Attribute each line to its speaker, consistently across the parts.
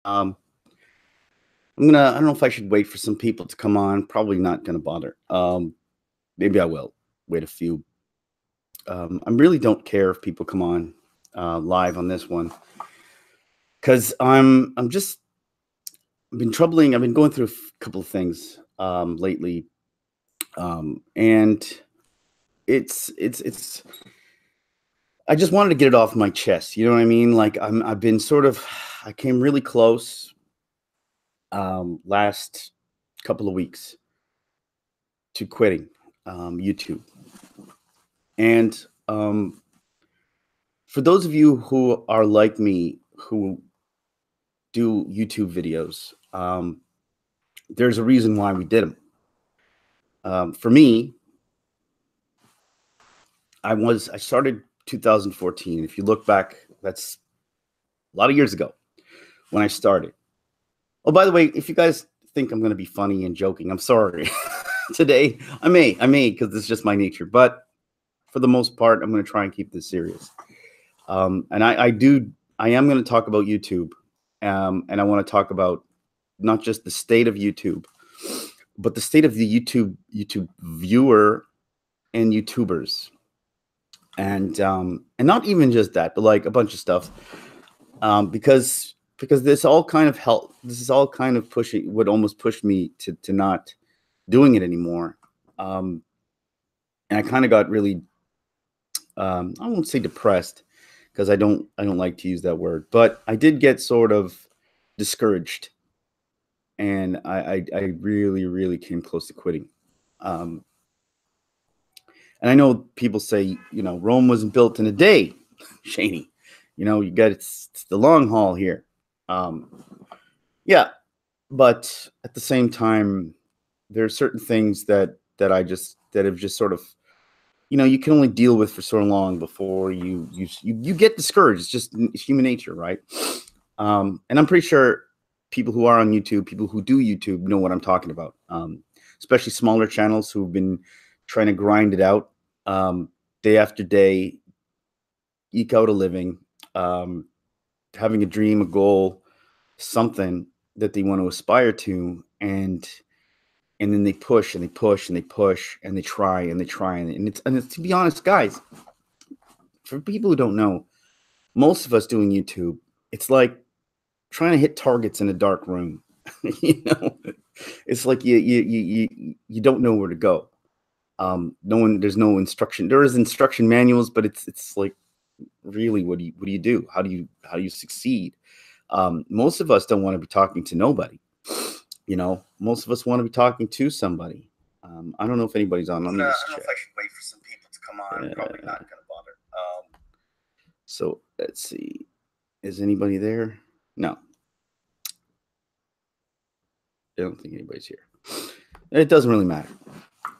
Speaker 1: Um, I don't know if I should wait for some people to come on. Probably not gonna bother. Maybe I will wait a few. I really don't care if people come on live on this one because I'm just I've been going through a couple of things lately, and it's. I just wanted to get it off my chest. You know what I mean? Like I've been sort of. I came really close last couple of weeks to quitting YouTube. And for those of you who are like me, who do YouTube videos, there's a reason why we did them. For me, I started 2014. If you look back, that's a lot of years ago when I started. Oh, by the way, if you guys think I'm going to be funny and joking, I'm sorry. Today, I may, because it's just my nature. But for the most part, I'm going to try and keep this serious. And I am going to talk about YouTube, and I want to talk about not just the state of YouTube, but the state of the YouTube viewer and YouTubers, and not even just that, but like a bunch of stuff, because this all kind of help. This is all kind of pushing, would almost push me to not doing it anymore. And I kind of got really, I won't say depressed, because I don't like to use that word, but I did get sort of discouraged, and I really really came close to quitting. Um, and I know people say, Rome wasn't built in a day, Shanie. You got it's the long haul here. Um, yeah, but at the same time, there are certain things that have just sort of, you can only deal with for so long before you get discouraged. It's human nature, right? And I'm pretty sure people who are on YouTube, people who do YouTube, know what I'm talking about. Especially smaller channels who've been trying to grind it out day after day, eke out a living, having a dream, a goal, something that they want to aspire to, and then they push and they push and they push and they try and they try and to be honest, guys, for people who don't know, most of us doing YouTube, it's like trying to hit targets in a dark room. you know, it's like you don't know where to go. There's no instruction. There is instruction manuals, but it's like, really, what do you do? How do you succeed? Most of us don't want to be talking to nobody. Most of us want to be talking to somebody. I don't know if anybody's on. Let me just check. I don't know if I should wait for some people to come on. I'm probably not going to bother. So let's see. Is anybody there? No. I don't think anybody's here. It doesn't really matter.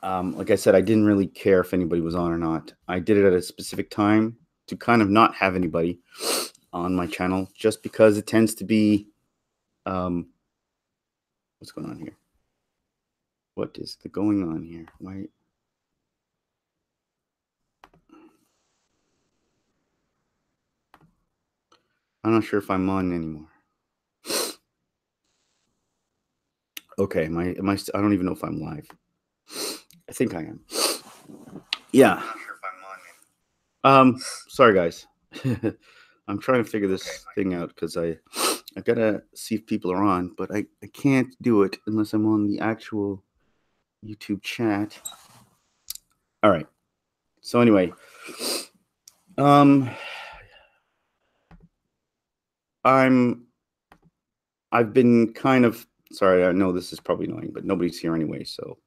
Speaker 1: Like I said, I didn't really care if anybody was on or not. I did it at a specific time to kind of not have anybody on my channel, just because it tends to be what's going on here? What is going on here? Why? I'm not sure if I'm on anymore. Okay, am I? I don't even know if I'm live. I think I am. Yeah. I'm not sure if I'm on. Sorry guys. I'm trying to figure this thing out, because I gotta see if people are on, but I can't do it unless I'm on the actual YouTube chat. All right. So anyway, I've been kind of, sorry, I know this is probably annoying, but nobody's here anyway, so.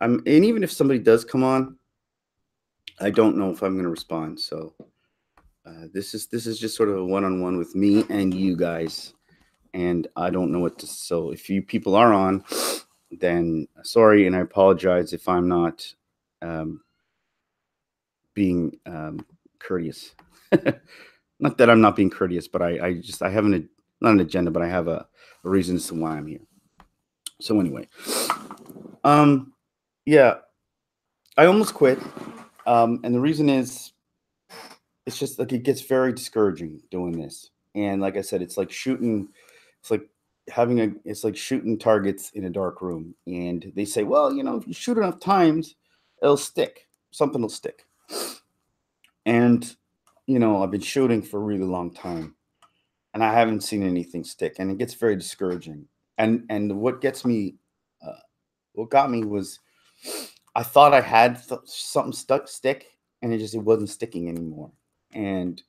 Speaker 1: And even if somebody does come on, I don't know if I'm going to respond. So this is just sort of a one-on-one with me and you guys, and I don't know what to. So if you people are on, then sorry, and I apologize if I'm not being courteous. Not that I'm not being courteous, but I have not an agenda, but I have a reason as to why I'm here. So anyway, yeah, I almost quit. And the reason is, it's just like it gets very discouraging doing this. And like I said, it's like shooting, it's like it's like shooting targets in a dark room. And they say, well, if you shoot enough times, it'll stick. Something will stick. And, I've been shooting for a really long time and I haven't seen anything stick. And it gets very discouraging. And uh, what got me was I thought I had something stick and it wasn't sticking anymore. And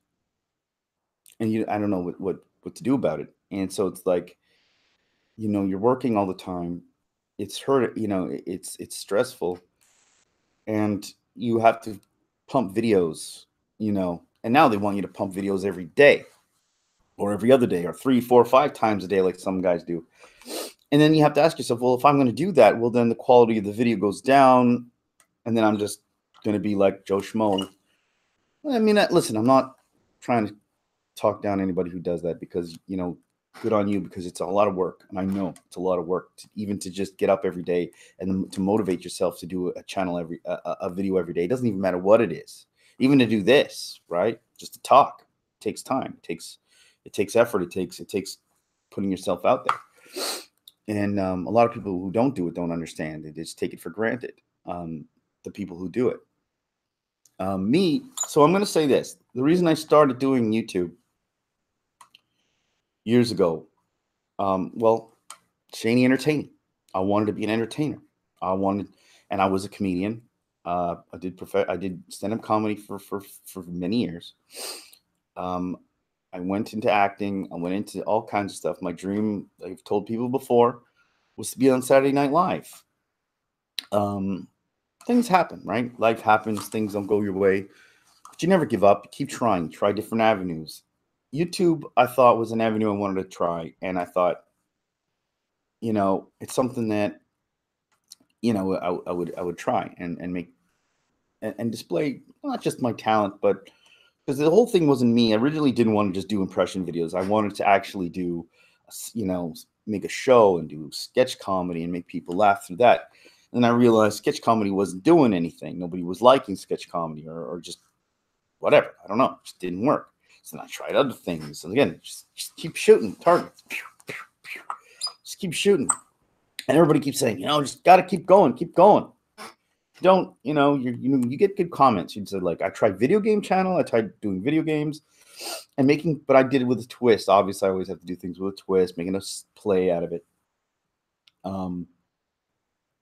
Speaker 1: I don't know what to do about it. And so it's like, you're working all the time. It's hurt, it's stressful, and you have to pump videos, and now they want you to pump videos every day or every other day or 3, 4, 5 times a day, like some guys do. And then you have to ask yourself, well, if I'm going to do that, well, then the quality of the video goes down, and then I'm just going to be like Joe Schmo. I mean, listen, I'm not trying to talk down anybody who does that, because good on you, because it's a lot of work, and I know it's a lot of work even to just get up every day and to motivate yourself to do a channel a video every day. It doesn't even matter what it is, even to do this, right? Just to talk, it takes time, it takes effort, it takes putting yourself out there. And a lot of people who don't do it don't understand. They just take it for granted. The people who do it, so I'm going to say this: the reason I started doing YouTube years ago, well, Shanie entertaining. I wanted to be an entertainer. And I was a comedian. I did stand up comedy for many years. Um, I went into acting. I went into all kinds of stuff. My dream, I've told people before, was to be on Saturday Night Live. Things happen, right? Life happens. Things don't go your way, but you never give up. You keep trying. Try different avenues. YouTube, I thought, was an avenue I wanted to try, and I thought, it's something that I would try and make and display not just my talent, but because the whole thing wasn't me. I originally didn't want to just do impression videos. I wanted to actually do, make a show and do sketch comedy and make people laugh through that. And I realized sketch comedy wasn't doing anything. Nobody was liking sketch comedy, or just whatever. I don't know. It just didn't work. So then I tried other things. And again, just keep shooting targets. Just keep shooting. And everybody keeps saying, just got to keep going, keep going. Don't, you get good comments. You said, like, I tried video game channel. I tried doing video games and but I did it with a twist. Obviously, I always have to do things with a twist, making a play out of it.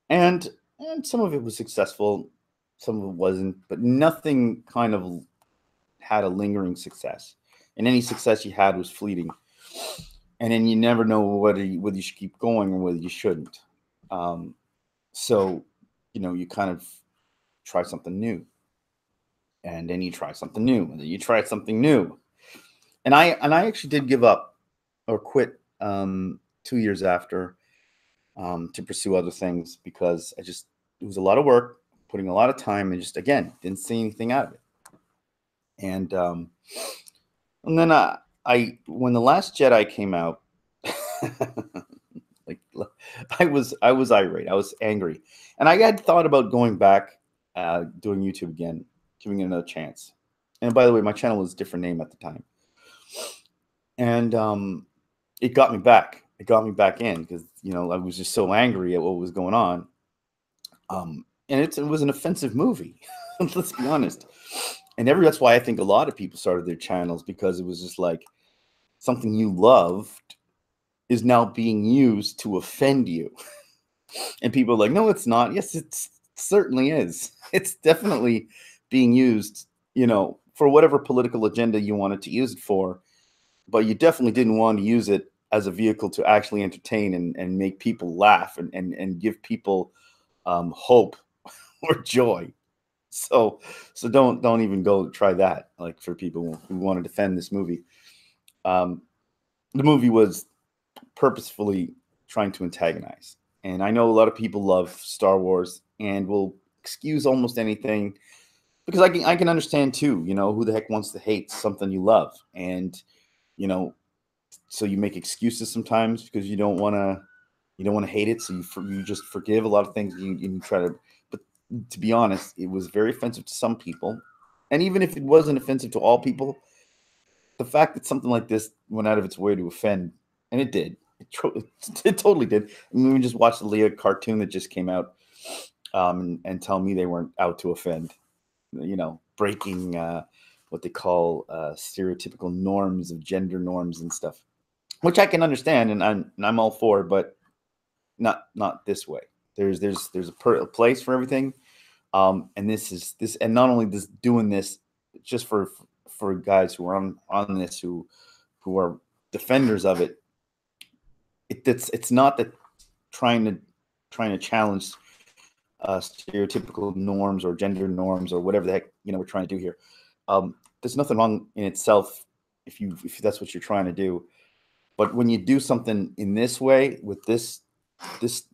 Speaker 1: And some of it was successful, some of it wasn't, but nothing kind of had a lingering success. And any success you had was fleeting. And then you never know whether you should keep going or whether you shouldn't. So, you kind of try something new, and then you try something new, and then you try something new. And I actually did give up or quit 2 years after, to pursue other things, because it was a lot of work, putting a lot of time, and just, again, didn't see anything out of it. And then when The Last Jedi came out, like, I was irate. I was angry, and I had thought about going back, doing YouTube again, giving it another chance. And by the way, my channel was a different name at the time, and it got me back. It got me back in, because I was just so angry at what was going on. And it was an offensive movie. Let's be honest. And that's why I think a lot of people started their channels, because it was just like something you loved is now being used to offend you. And people are like, no, it's not. Yes, it certainly is. It's definitely being used, for whatever political agenda you wanted to use it for. But you definitely didn't want to use it as a vehicle to actually entertain and make people laugh and give people hope or joy. So don't even go try that. Like, for people who want to defend this movie, the movie was purposefully trying to antagonize. And I know a lot of people love Star Wars and will excuse almost anything, because I can understand too. Who the heck wants to hate something you love? And so you make excuses sometimes because you don't want to hate it. So you just forgive a lot of things. You try to, but to be honest, it was very offensive to some people. And even if it wasn't offensive to all people, the fact that something like this went out of its way to offend, and it did, it totally did. I mean, we just watched the Leah cartoon that just came out, and tell me they weren't out to offend, breaking what they call stereotypical norms of gender norms and stuff, which I can understand, and I'm all for, but not this way. There's a place for everything, and this, and not only this doing this just for guys who are on this who are defenders of it. It's not that trying to challenge stereotypical norms or gender norms or whatever the heck we're trying to do here. There's nothing wrong in itself if that's what you're trying to do, but when you do something in this way with this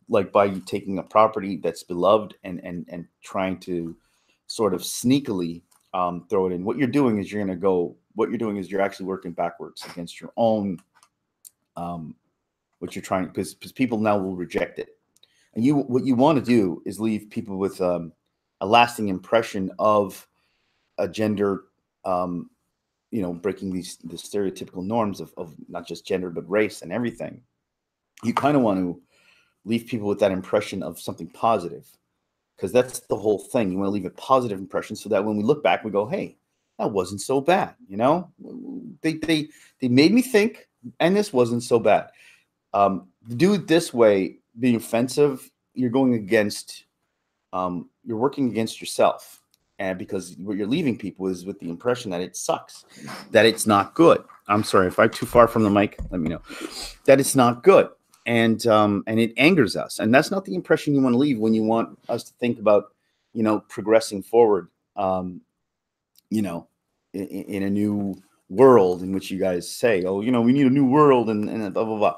Speaker 1: like by taking a property that's beloved and trying to sort of sneakily throw it in, what you're doing is you're actually working backwards against your own what you're trying, because people now will reject it. And what you want to do is leave people with a lasting impression of a gender, breaking the stereotypical norms of not just gender, but race and everything. You kind of want to leave people with that impression of something positive, because that's the whole thing. You want to leave a positive impression so that when we look back, we go, hey, that wasn't so bad. They made me think, and this wasn't so bad. Do it this way, being offensive, you're going against, you're working against yourself. And because what you're leaving people is with the impression that it sucks, that it's not good. I'm sorry, if I'm too far from the mic, let me know. That it's not good. And it angers us. And that's not the impression you want to leave when you want us to think about, progressing forward, in a new world in which you guys say, oh, we need a new world and blah, blah, blah.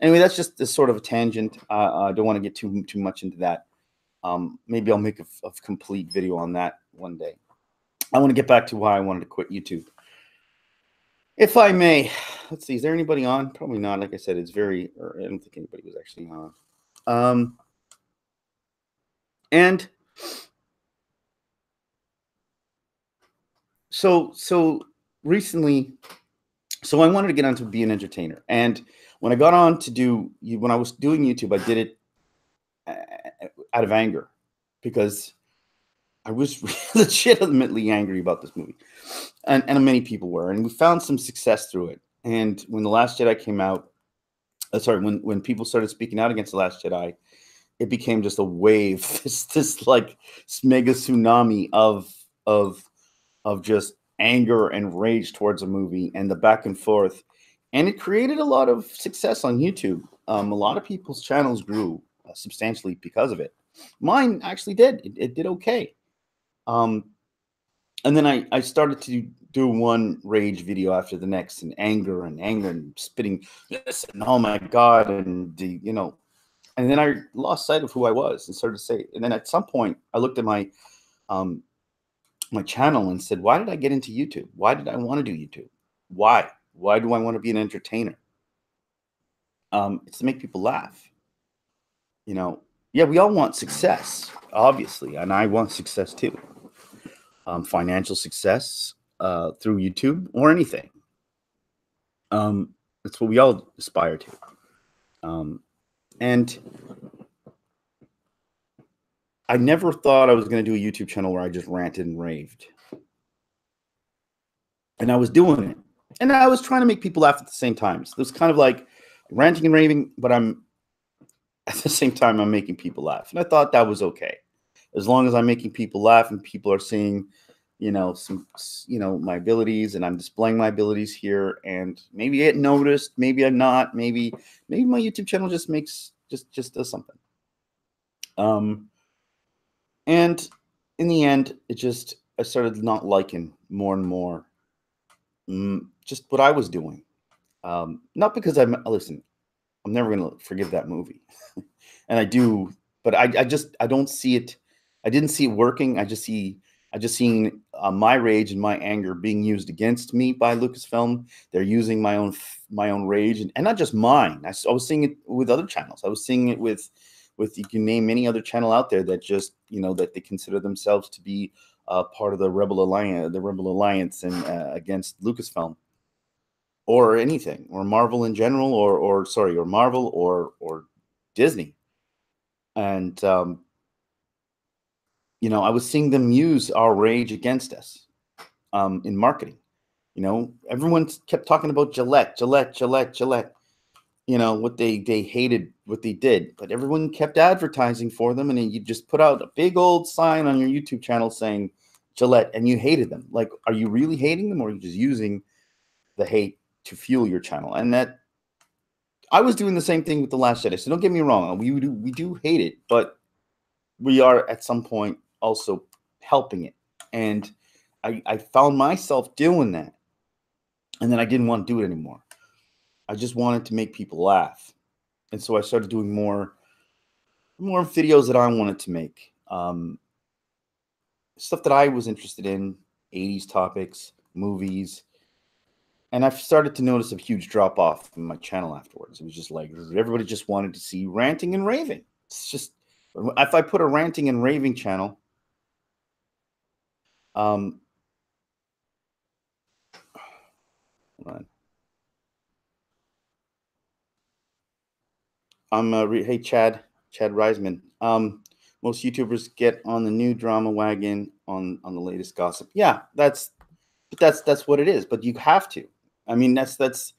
Speaker 1: Anyway, that's just this sort of a tangent. I don't want to get too much into that. Maybe I'll make a complete video on that one day. I want to get back to why I wanted to quit YouTube. If I may, let's see, is there anybody on? Probably not. Like I said, I don't think anybody was actually on. And so recently, so I wanted to get on to be an entertainer. And when I got on when I was doing YouTube, I did it out of anger, because I was legitimately angry about this movie, and many people were, and we found some success through it. And when The Last Jedi came out, when people started speaking out against The Last Jedi, it became just a wave, this like mega tsunami of just anger and rage towards a movie, and the back and forth, and it created a lot of success on YouTube. A lot of people's channels grew substantially because of it. Mine actually did. It did okay. And then I started to do one rage video after the next, and anger and spitting this, and oh my God, and and then I lost sight of who I was and started to say, and then at some point I looked at my my channel and said, why did I get into YouTube? Why did I want to do YouTube? Why do I want to be an entertainer? It's to make people laugh. Yeah, we all want success, obviously, and I want success too. Financial success through YouTube or anything. That's what we all aspire to. And I never thought I was going to do a YouTube channel where I just ranted and raved. And I was doing it. And I was trying to make people laugh at the same time. So it was kind of like ranting and raving, but at the same time, I'm making people laugh. And I thought that was okay. As long as I'm making people laugh and people are seeing, my abilities, and I'm displaying my abilities here, and maybe I get noticed, maybe I'm not, maybe my YouTube channel just does something. And in the end, I started not liking more and more just what I was doing. Not because I'm never going to forgive that movie. And I do, but I don't see it. I didn't see it working. I just seen my rage and my anger being used against me by Lucasfilm. They're using my own rage, and not just mine. I was seeing it with other channels. I was seeing it with you can name any other channel out there that just, that they consider themselves to be part of the Rebel Alliance, and against Lucasfilm or anything, or Marvel in general, or Marvel or Disney. And I was seeing them use our rage against us in marketing. Everyone kept talking about Gillette. What they hated what they did, but everyone kept advertising for them, and then you just put out a big old sign on your YouTube channel saying Gillette, and you hated them. Like, are you really hating them, or are you just using the hate to fuel your channel? And that I was doing the same thing with The Last Jedi. So don't get me wrong, we do hate it, but we are at some point also helping it. And I found myself doing that, and then I didn't want to do it anymore. I just wanted to make people laugh. And so I started doing more videos that I wanted to make. Stuff that I was interested in, 80s topics, movies. And I've started to notice a huge drop off in my channel afterwards. It was just like everybody just wanted to see ranting and raving. It's just, if I put a ranting and raving channel, hold on. Hey Chad Reisman. Most YouTubers get on the new drama wagon on the latest gossip. Yeah, that's what it is. But you have to. I mean, that's.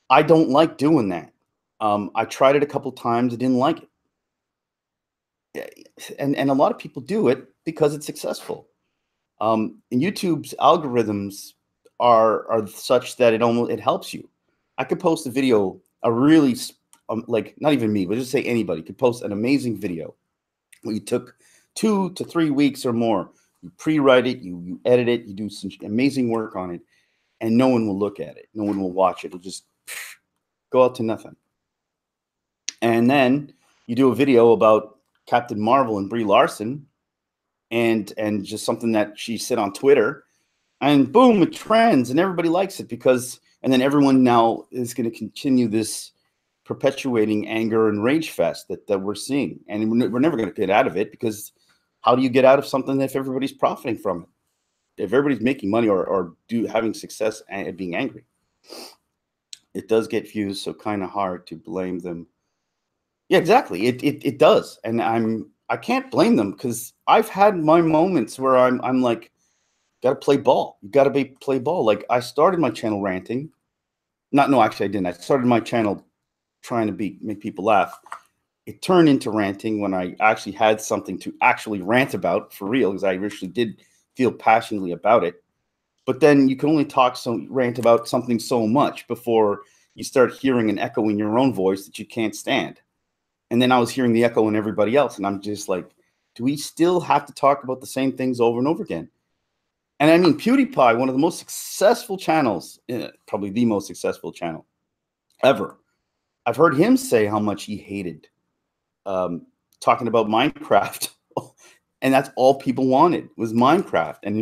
Speaker 1: I don't like doing that. I tried it a couple times. I didn't like it. And a lot of people do it because it's successful. And YouTube's algorithms are such that it helps you. I could post a video, a really like, not even me, but just say anybody could post an amazing video where you took 2 to 3 weeks or more. You pre-write it, you edit it, you do some amazing work on it, and no one will look at it. No one will watch it. It'll just go out to nothing. And then you do a video about Captain Marvel and Brie Larson, and just something that she said on Twitter, and boom, it trends, and everybody likes it and then everyone now is going to continue this perpetuating anger and rage fest that we're seeing, and we're never going to get out of it, because how do you get out of something if everybody's profiting from it? If everybody's making money or having success and being angry, it does get views, so kind of hard to blame them. Yeah, exactly. It does, and I can't blame them, because I've had my moments where I'm like, got to play ball. You got to play ball. Like, I started my channel ranting. No, actually, I didn't. I started my channel trying to make people laugh. It turned into ranting when I actually had something to actually rant about for real, because I actually did feel passionately about it. But then you can only rant about something so much before you start hearing an echo in your own voice that you can't stand. And then I was hearing the echo in everybody else, and I'm just like, do we still have to talk about the same things over and over again? And I mean, PewDiePie, one of the most successful channels, probably the most successful channel ever. I've heard him say how much he hated talking about Minecraft. And that's all people wanted was Minecraft. And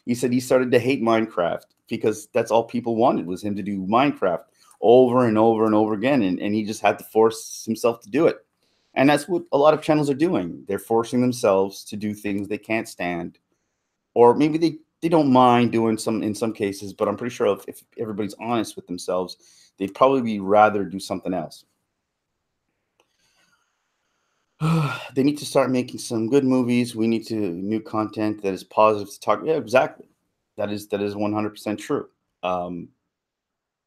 Speaker 1: he said he started to hate Minecraft because that's all people wanted was him to do Minecraft over and over and over again. And he just had to force himself to do it. And that's what a lot of channels are doing. They're forcing themselves to do things they can't stand. Or maybe they don't mind doing in some cases, but I'm pretty sure if everybody's honest with themselves, they'd probably rather do something else. They need to start making some good movies. We need new content that is positive to talk. Yeah, exactly. That is 100% true.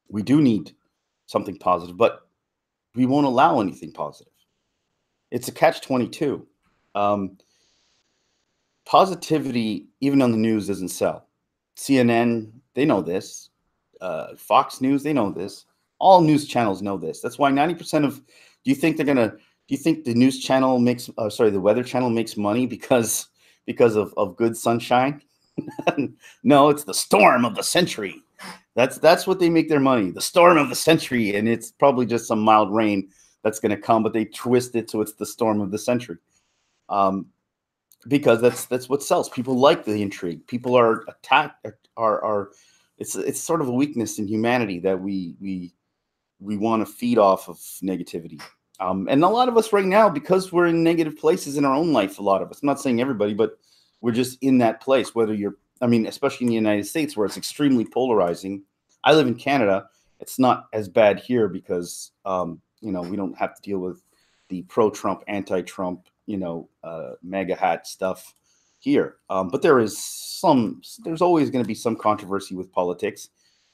Speaker 1: We do need something positive, but we won't allow anything positive. It's a catch-22. Positivity, even on the news, doesn't sell. CNN, they know this. Fox News, they know this. All news channels know this. That's why 90% of. Do you think the news channel the Weather Channel makes money because of good sunshine? No, it's the storm of the century. That's what they make their money. The storm of the century, and it's probably just some mild rain that's going to come, but they twist it so it's the storm of the century. Because that's what sells. People like the intrigue. People are attacked. It's sort of a weakness in humanity that we want to feed off of negativity. And a lot of us right now, because we're in negative places in our own life, a lot of us, I'm not saying everybody, but we're just in that place, whether you're, I mean, especially in the United States where it's extremely polarizing. I live in Canada. It's not as bad here because, you know, we don't have to deal with the pro-Trump, anti-Trump, you know, MAGA hat stuff here. But there's always going to be some controversy with politics,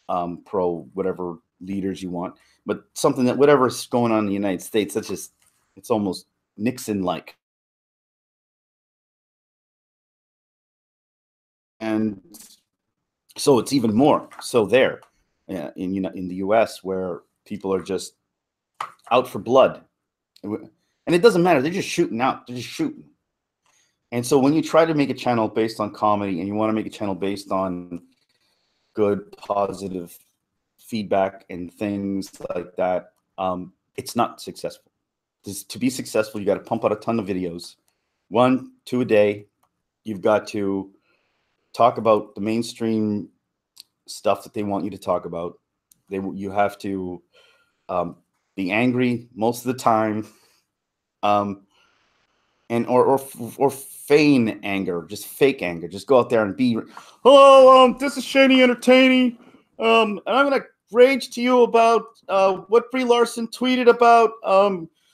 Speaker 1: pro whatever leaders you want. But something that whatever's going on in the United States, that's just, it's almost Nixon-like. And so it's even more so there, in, you know, in the U.S. where people are just out for blood, and it doesn't matter. They're just shooting out. They're just shooting. And so when you try to make a channel based on comedy and you want to make a channel based on good, positive feedback and things like that, it's not successful. To be successful, you got to pump out a ton of videos, 1, 2 a day. You've got to talk about the mainstream stuff that they want you to talk about. You have to be angry most of the time, and or feign anger, just fake anger. Just go out there and be, oh, this is Shanie entertaining, and I'm gonna rage to you about what Brie Larson tweeted about.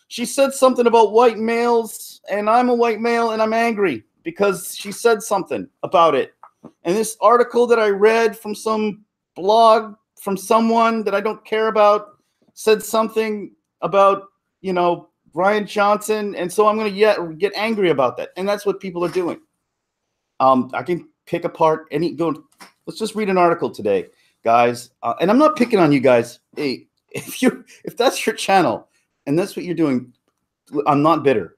Speaker 1: She said something about white males, and I'm a white male, and I'm angry because she said something about it. And this article that I read from some blog from someone that I don't care about said something about, you know, Brian Johnson, and so I'm going to get angry about that. And that's what people are doing. I can pick apart let's just read an article today, guys. And I'm not picking on you guys. Hey, if that's your channel and that's what you're doing, I'm not bitter.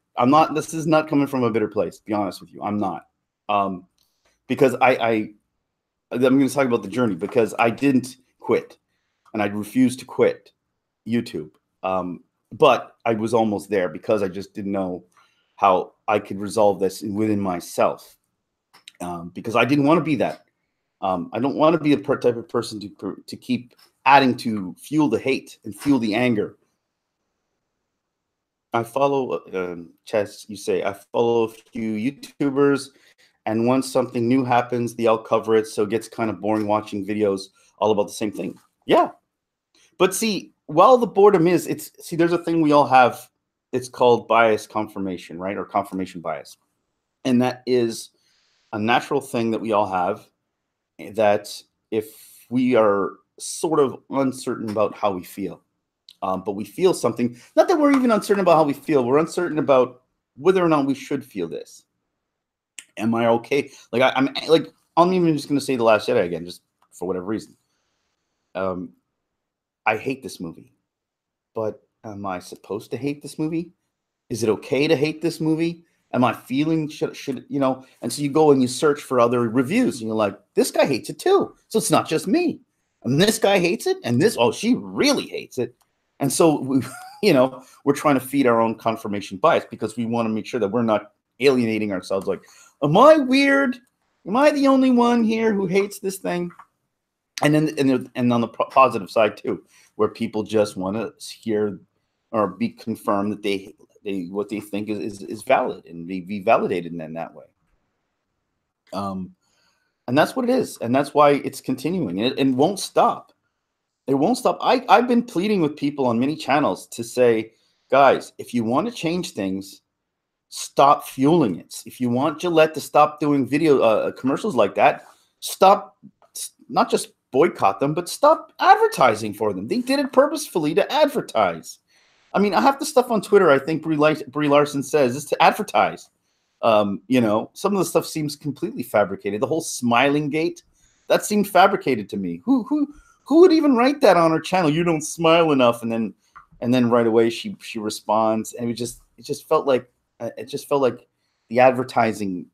Speaker 1: This is not coming from a bitter place, to be honest with you. I'm not. Because I'm going to talk about the journey, because I didn't quit and I refused to quit YouTube. But I was almost there because I just didn't know how I could resolve this within myself. Because I didn't want to be that. I don't want to be the type of person to keep adding to fuel the hate and fuel the anger. I follow, Chess, you say, I follow a few YouTubers, and once something new happens, they all cover it. So it gets kind of boring watching videos all about the same thing. Yeah. But see, while the boredom is, there's a thing we all have. It's called bias confirmation, right? Or confirmation bias. And that is a natural thing that we all have, that if we are sort of uncertain about how we feel, but we feel something, not that we're even uncertain about how we feel, we're uncertain about whether or not we should feel this. Am I okay? Like I'm even just going to say The Last Jedi again, just for whatever reason. I hate this movie, but am I supposed to hate this movie? Is it okay to hate this movie? Am I feeling should you know? And so you go and you search for other reviews, and you're like, this guy hates it too. So it's not just me. And this guy hates it, and she really hates it. And so we're trying to feed our own confirmation bias because we want to make sure that we're not alienating ourselves. Like, am I weird? Am I the only one here who hates this thing? And then on the positive side too, where people just want to hear or be confirmed that they what they think is valid and be validated in that way. And that's what it is, and that's why it's continuing, and it won't stop. It won't stop. I've been pleading with people on many channels to say, guys, if you want to change things, stop fueling it. If you want Gillette to stop doing video commercials like that, stop. Not just boycott them, but stop advertising for them. They did it purposefully to advertise. I mean, I have the stuff on Twitter. I think Brie Larson says is to advertise. Some of the stuff seems completely fabricated. The whole smiling gate, that seemed fabricated to me. Who would even write that on her channel? You don't smile enough, and then right away she responds, and it just felt like the advertising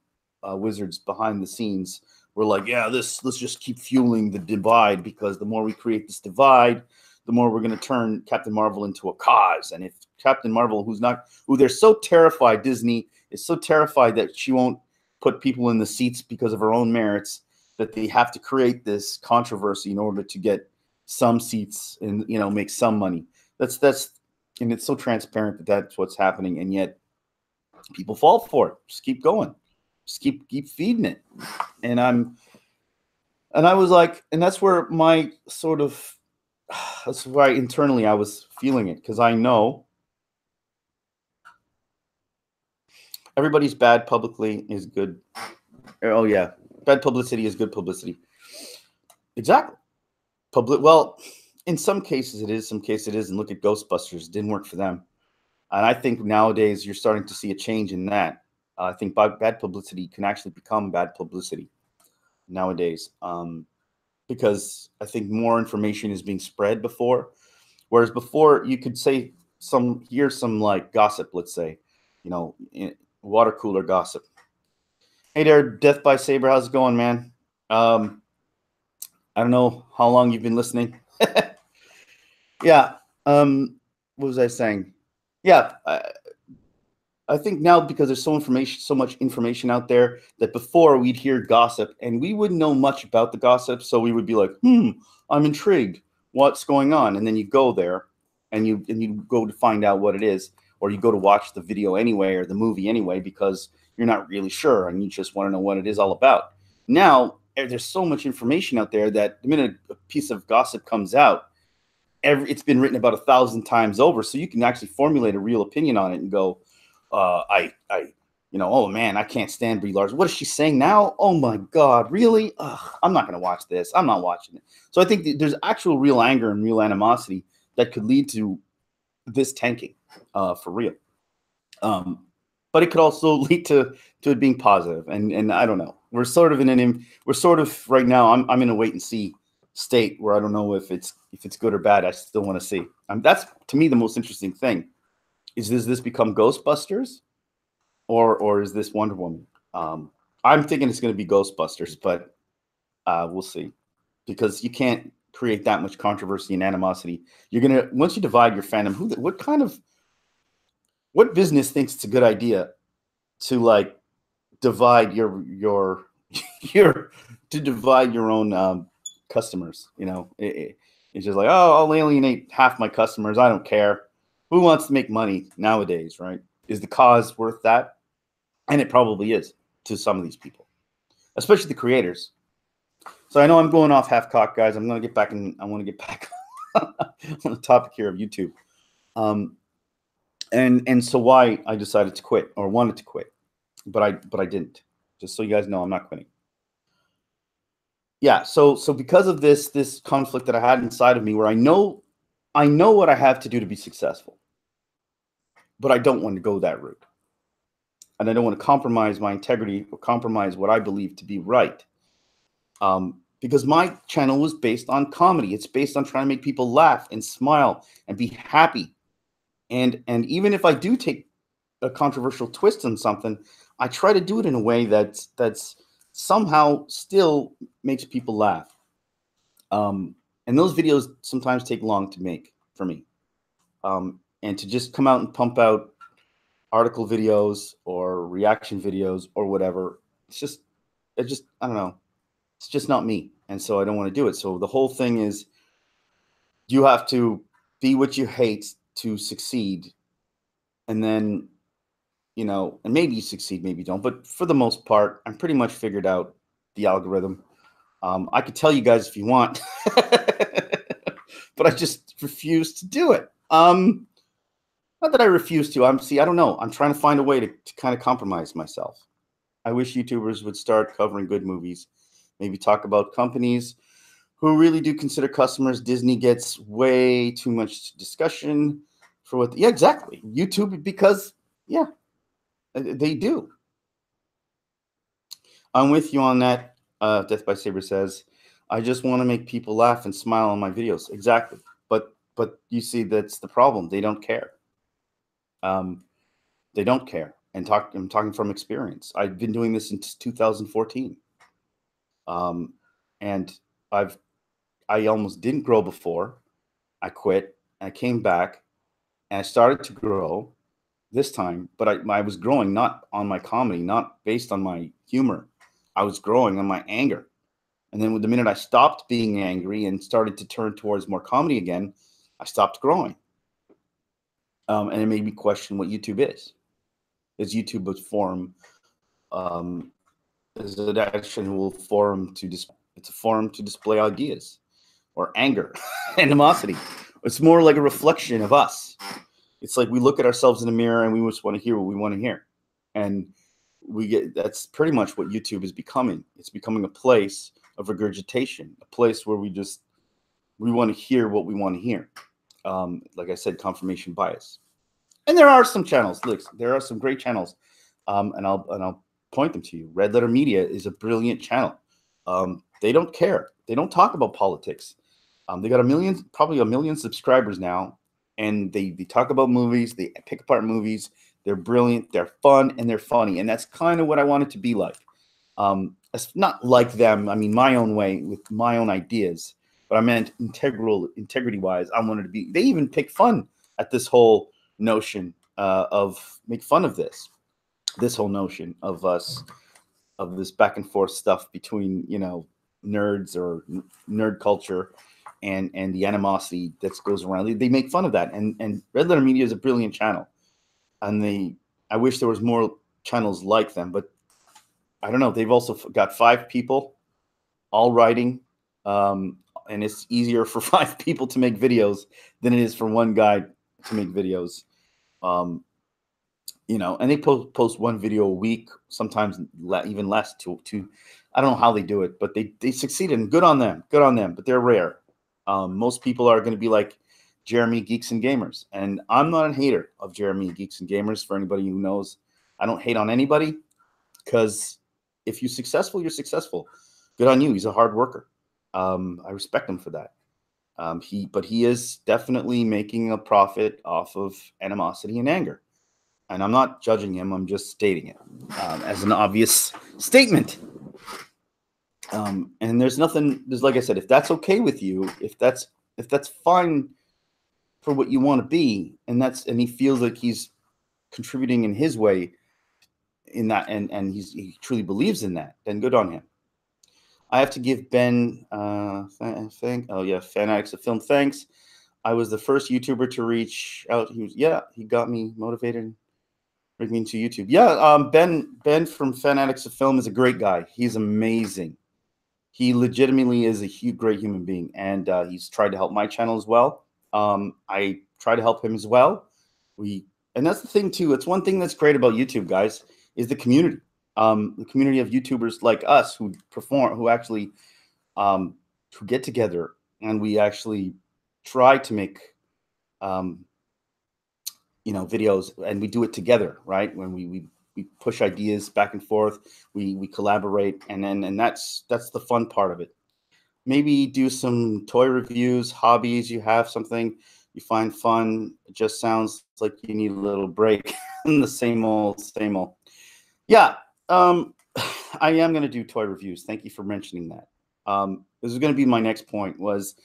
Speaker 1: wizards behind the scenes were like, yeah, let's just keep fueling the divide, because the more we create this divide, the more we're going to turn Captain Marvel into a cause. And if Captain Marvel, who they're so terrified, Disney is so terrified that she won't put people in the seats because of her own merits, that they have to create this controversy in order to get some seats and make some money. That's And it's so transparent that that's what's happening, and yet people fall for it. Just keep going, just keep feeding it. And I was like, and that's where my sort of, that's why internally I was feeling it, because I know everybody's bad publicly is good. Oh yeah, bad publicity is good publicity. Exactly. Well, in some cases it is, some cases it isn't. Look at Ghostbusters; it didn't work for them. And I think nowadays you're starting to see a change in that. I think bad publicity can actually become bad publicity nowadays, because I think more information is being spread before. Whereas before, you could say here's some like gossip, let's say, water cooler gossip. Hey there, Death by Saber, how's it going, man? Um, I don't know how long you've been listening. Yeah. What was I saying? Yeah. I think now, because there's so much information out there, that before we'd hear gossip and we wouldn't know much about the gossip, so we would be like, I'm intrigued. What's going on? And then you go there, and you go to find out what it is, or you go to watch the video anyway, or the movie anyway, because you're not really sure and you just want to know what it is all about. Now there's so much information out there that the minute a piece of gossip comes out, it's been written about 1,000 times over, so you can actually formulate a real opinion on it and go, oh man, I can't stand Brie Larson. What is she saying now? Oh my God, really? Ugh, I'm not going to watch this. I'm not watching it. So I think there's actual real anger and real animosity that could lead to this tanking, for real. But it could also lead to it being positive. And I don't know. We're sort of right now. I'm in a wait and see state where I don't know if it's good or bad. I still want to see. That's to me the most interesting thing. Does this become Ghostbusters, or is this Wonder Woman? I'm thinking it's going to be Ghostbusters, but we'll see, because you can't create that much controversy and animosity. Once you divide your fandom, what business thinks it's a good idea to like divide your to divide your own customers? It's just like, oh, I'll alienate half my customers. I don't care. Who wants to make money nowadays, right? Is the cause worth that? And it probably is to some of these people, especially the creators. So I know I'm going off half cocked, guys. I want to get back on the topic here of YouTube. And so why I decided to quit, or wanted to quit, but I didn't. Just so you guys know, I'm not quitting. Yeah. So because of this conflict that I had inside of me, where I know what I have to do to be successful, but I don't want to go that route. And I don't want to compromise my integrity or compromise what I believe to be right. Because my channel was based on comedy. It's based on trying to make people laugh and smile and be happy. And even if I do take a controversial twist on something, I try to do it in a way that's somehow still makes people laugh. And those videos sometimes take long to make for me. And to just come out and pump out article videos or reaction videos or whatever, I don't know. It's just not me. And so I don't want to do it. So the whole thing is, you have to be what you hate to succeed. And then, and maybe you succeed, maybe you don't. But for the most part, I'm pretty much figured out the algorithm. I could tell you guys if you want, but I just refuse to do it. Not that I refuse to. I don't know. I'm trying to find a way to kind of compromise myself. I wish YouTubers would start covering good movies. Maybe talk about companies who really do consider customers. Disney gets way too much discussion for what. Yeah, exactly. YouTube, because they do. I'm with you on that. Death by Saber says, I just want to make people laugh and smile on my videos. Exactly. But you see, that's the problem. They don't care. They don't care. And I'm talking from experience. I've been doing this since 2014. And I almost didn't grow before. I quit. I came back and I started to grow this time, but I was growing not on my comedy, not based on my humor. I was growing on my anger. And then the minute I stopped being angry and started to turn towards more comedy again, I stopped growing. And it made me question what YouTube is. Is YouTube a forum? Um, is it actually a forum to display? It's a forum to display ideas or anger, animosity. It's more like a reflection of us. It's like we look at ourselves in the mirror and we just want to hear what we want to hear. And that's pretty much what YouTube is becoming. It's becoming a place of regurgitation, a place where we want to hear what we want to hear. Like I said, confirmation bias. And there are some channels. Look, there are some great channels, and I'll point them to you. Red Letter Media is a brilliant channel. They don't care. They don't talk about politics. They got probably a million subscribers now, and they talk about movies. They pick apart movies. They're brilliant. They're fun, and they're funny. And that's kind of what I want it to be like. It's not like them. I mean, my own way with my own ideas. But I meant integrity-wise. I wanted to be. They even pick fun at this whole notion of make fun of this whole notion of us, of this back and forth stuff between, nerds or nerd culture and the animosity that goes around. They make fun of that. And Red Letter Media is a brilliant channel. And I wish there was more channels like them, but I don't know. They've also got 5 people all writing. And it's easier for 5 people to make videos than it is for one guy to make videos. And they post one video a week, sometimes even less. To I don't know how they do it, but they succeeded, and good on them. But they're rare. Most people are going to be like Jeremy Geeks and Gamers, and I'm not a hater of Jeremy Geeks and Gamers. For anybody who knows, I don't hate on anybody, because if you're successful, you're successful. Good on you. He's a hard worker. I respect him for that. But he is definitely making a profit off of animosity and anger. And I'm not judging him. I'm just stating it as an obvious statement. And there's like I said, if that's okay with you, if that's fine for what you want to be, and he feels like he's contributing in his way in that, and he truly believes in that, then good on him. I have to give Ben, Fanatics of Film, thanks. I was the first YouTuber to reach out. He got me motivated, bring me to YouTube. Yeah, Ben from Fanatics of Film is a great guy. He's amazing. He legitimately is a great human being, and he's tried to help my channel as well. I try to help him as well. And that's the thing too. It's one thing that's great about YouTube, guys, is the community. The community of YouTubers like us who perform, who actually who get together, and we actually try to make videos, and we do it together, right? When we push ideas back and forth, we collaborate, and that's the fun part of it. Maybe do some toy reviews, hobbies. You have something you find fun. It just sounds like you need a little break. The same old. Yeah. I am going to do toy reviews. Thank you for mentioning that. This is going to be my next point. Was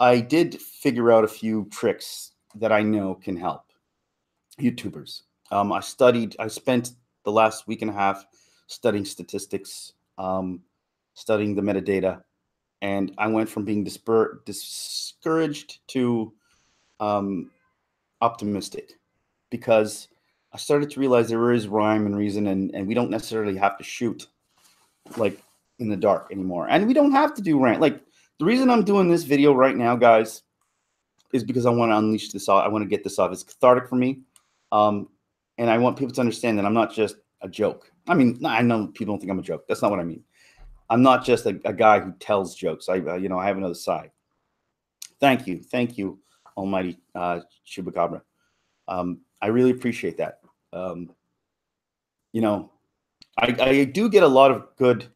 Speaker 1: I did figure out a few tricks that I know can help YouTubers. I spent the last week and a half studying statistics, studying the metadata, and I went from being discouraged to optimistic, because I started to realize there is rhyme and reason, and we don't necessarily have to shoot like in the dark anymore. And we don't have to do rant. Like, the reason I'm doing this video right now, guys, is because I want to unleash this off. I want to get this off. It's cathartic for me. And I want people to understand that I'm not just a joke. I mean, I know people don't think I'm a joke. That's not what I mean. I'm not just a guy who tells jokes. I have another side. Thank you, Almighty Chupacabra. I really appreciate that. I do get a lot of good.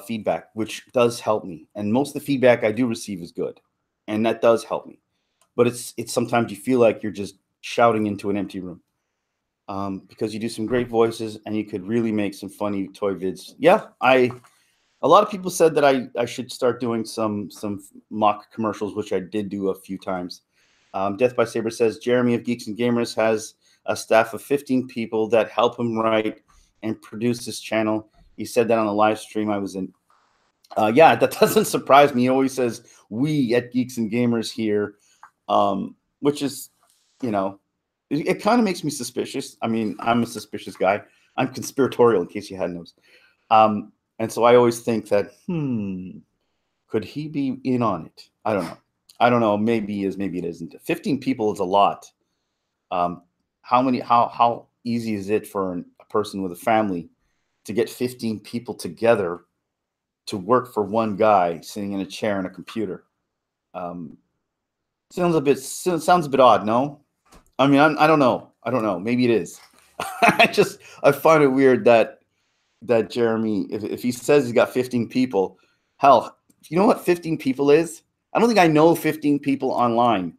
Speaker 1: Feedback, which does help me, and most of the feedback I do receive is good, and that does help me. But it's sometimes you feel like you're just shouting into an empty room, because you do some great voices, and you could really make some funny toy vids. Yeah, a lot of people said that I should start doing some mock commercials, which I did do a few times. Death by Saber says Jeremy of Geeks and Gamers has a staff of 15 people that help him write and produce this channel. He said that on a live stream I was in. Yeah, that doesn't surprise me. He always says we at Geeks and Gamers here. which is, you know, it kind of makes me suspicious. I mean, I'm a suspicious guy. I'm conspiratorial, in case you hadn't noticed. And so I always think that, could he be in on it? I don't know. I don't know. Maybe he is, maybe it isn't. 15 people is a lot. How easy is it for a person with a family to get 15 people together to work for one guy sitting in a chair and a computer? Sounds a bit odd, no? I mean, I don't know. I don't know. Maybe it is. I find it weird that Jeremy, if he says he's got 15 people, hell, you know what 15 people is? I don't think I know 15 people online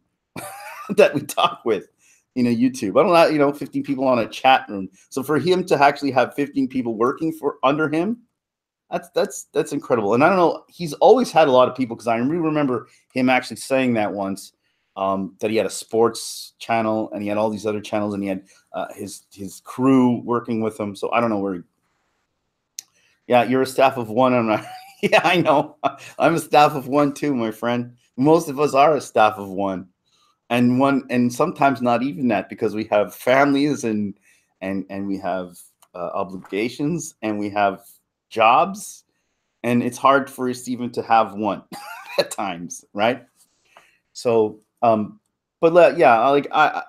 Speaker 1: that we talk with, YouTube. I don't know, 15 people on a chat room. So for him to actually have 15 people working for under him, that's incredible. And I don't know, he's always had a lot of people, because I remember him actually saying that once, that he had a sports channel and he had all these other channels, and he had his crew working with him. So I don't know where yeah, you're a staff of one. I'm not. Yeah, I know. I'm a staff of one too, my friend. Most of us are a staff of one, and sometimes not even that, because we have families and we have obligations, and we have jobs, and it's hard for us even to have one at times, right? So, but yeah, like I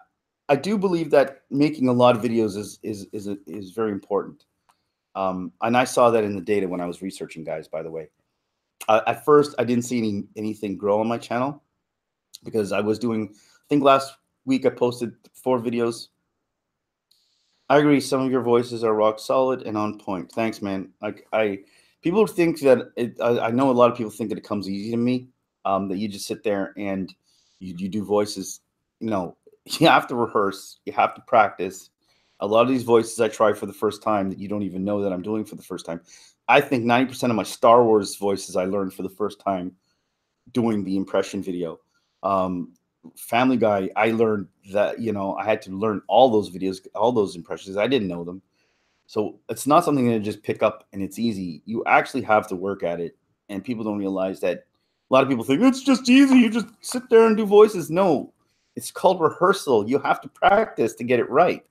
Speaker 1: do believe that making a lot of videos is very important. And I saw that in the data when I was researching, guys, by the way. At first, I didn't see anything grow on my channel, because I was doing, I think last week I posted 4 videos. I agree. Some of your voices are rock solid and on point. Thanks, man. Like people think that I know a lot of people think that it comes easy to me, that you just sit there and you do voices. You have to rehearse, you have to practice. A lot of these voices I try for the first time that you don't even know that I'm doing for the first time. I think 90% of my Star Wars voices I learned for the first time doing the impression video. Family Guy, I learned that, I had to learn all those videos, all those impressions. I didn't know them. So it's not something that you just pick up and it's easy. You actually have to work at it. And people don't realize that. A lot of people think it's just easy. You just sit there and do voices. No, it's called rehearsal. You have to practice to get it right.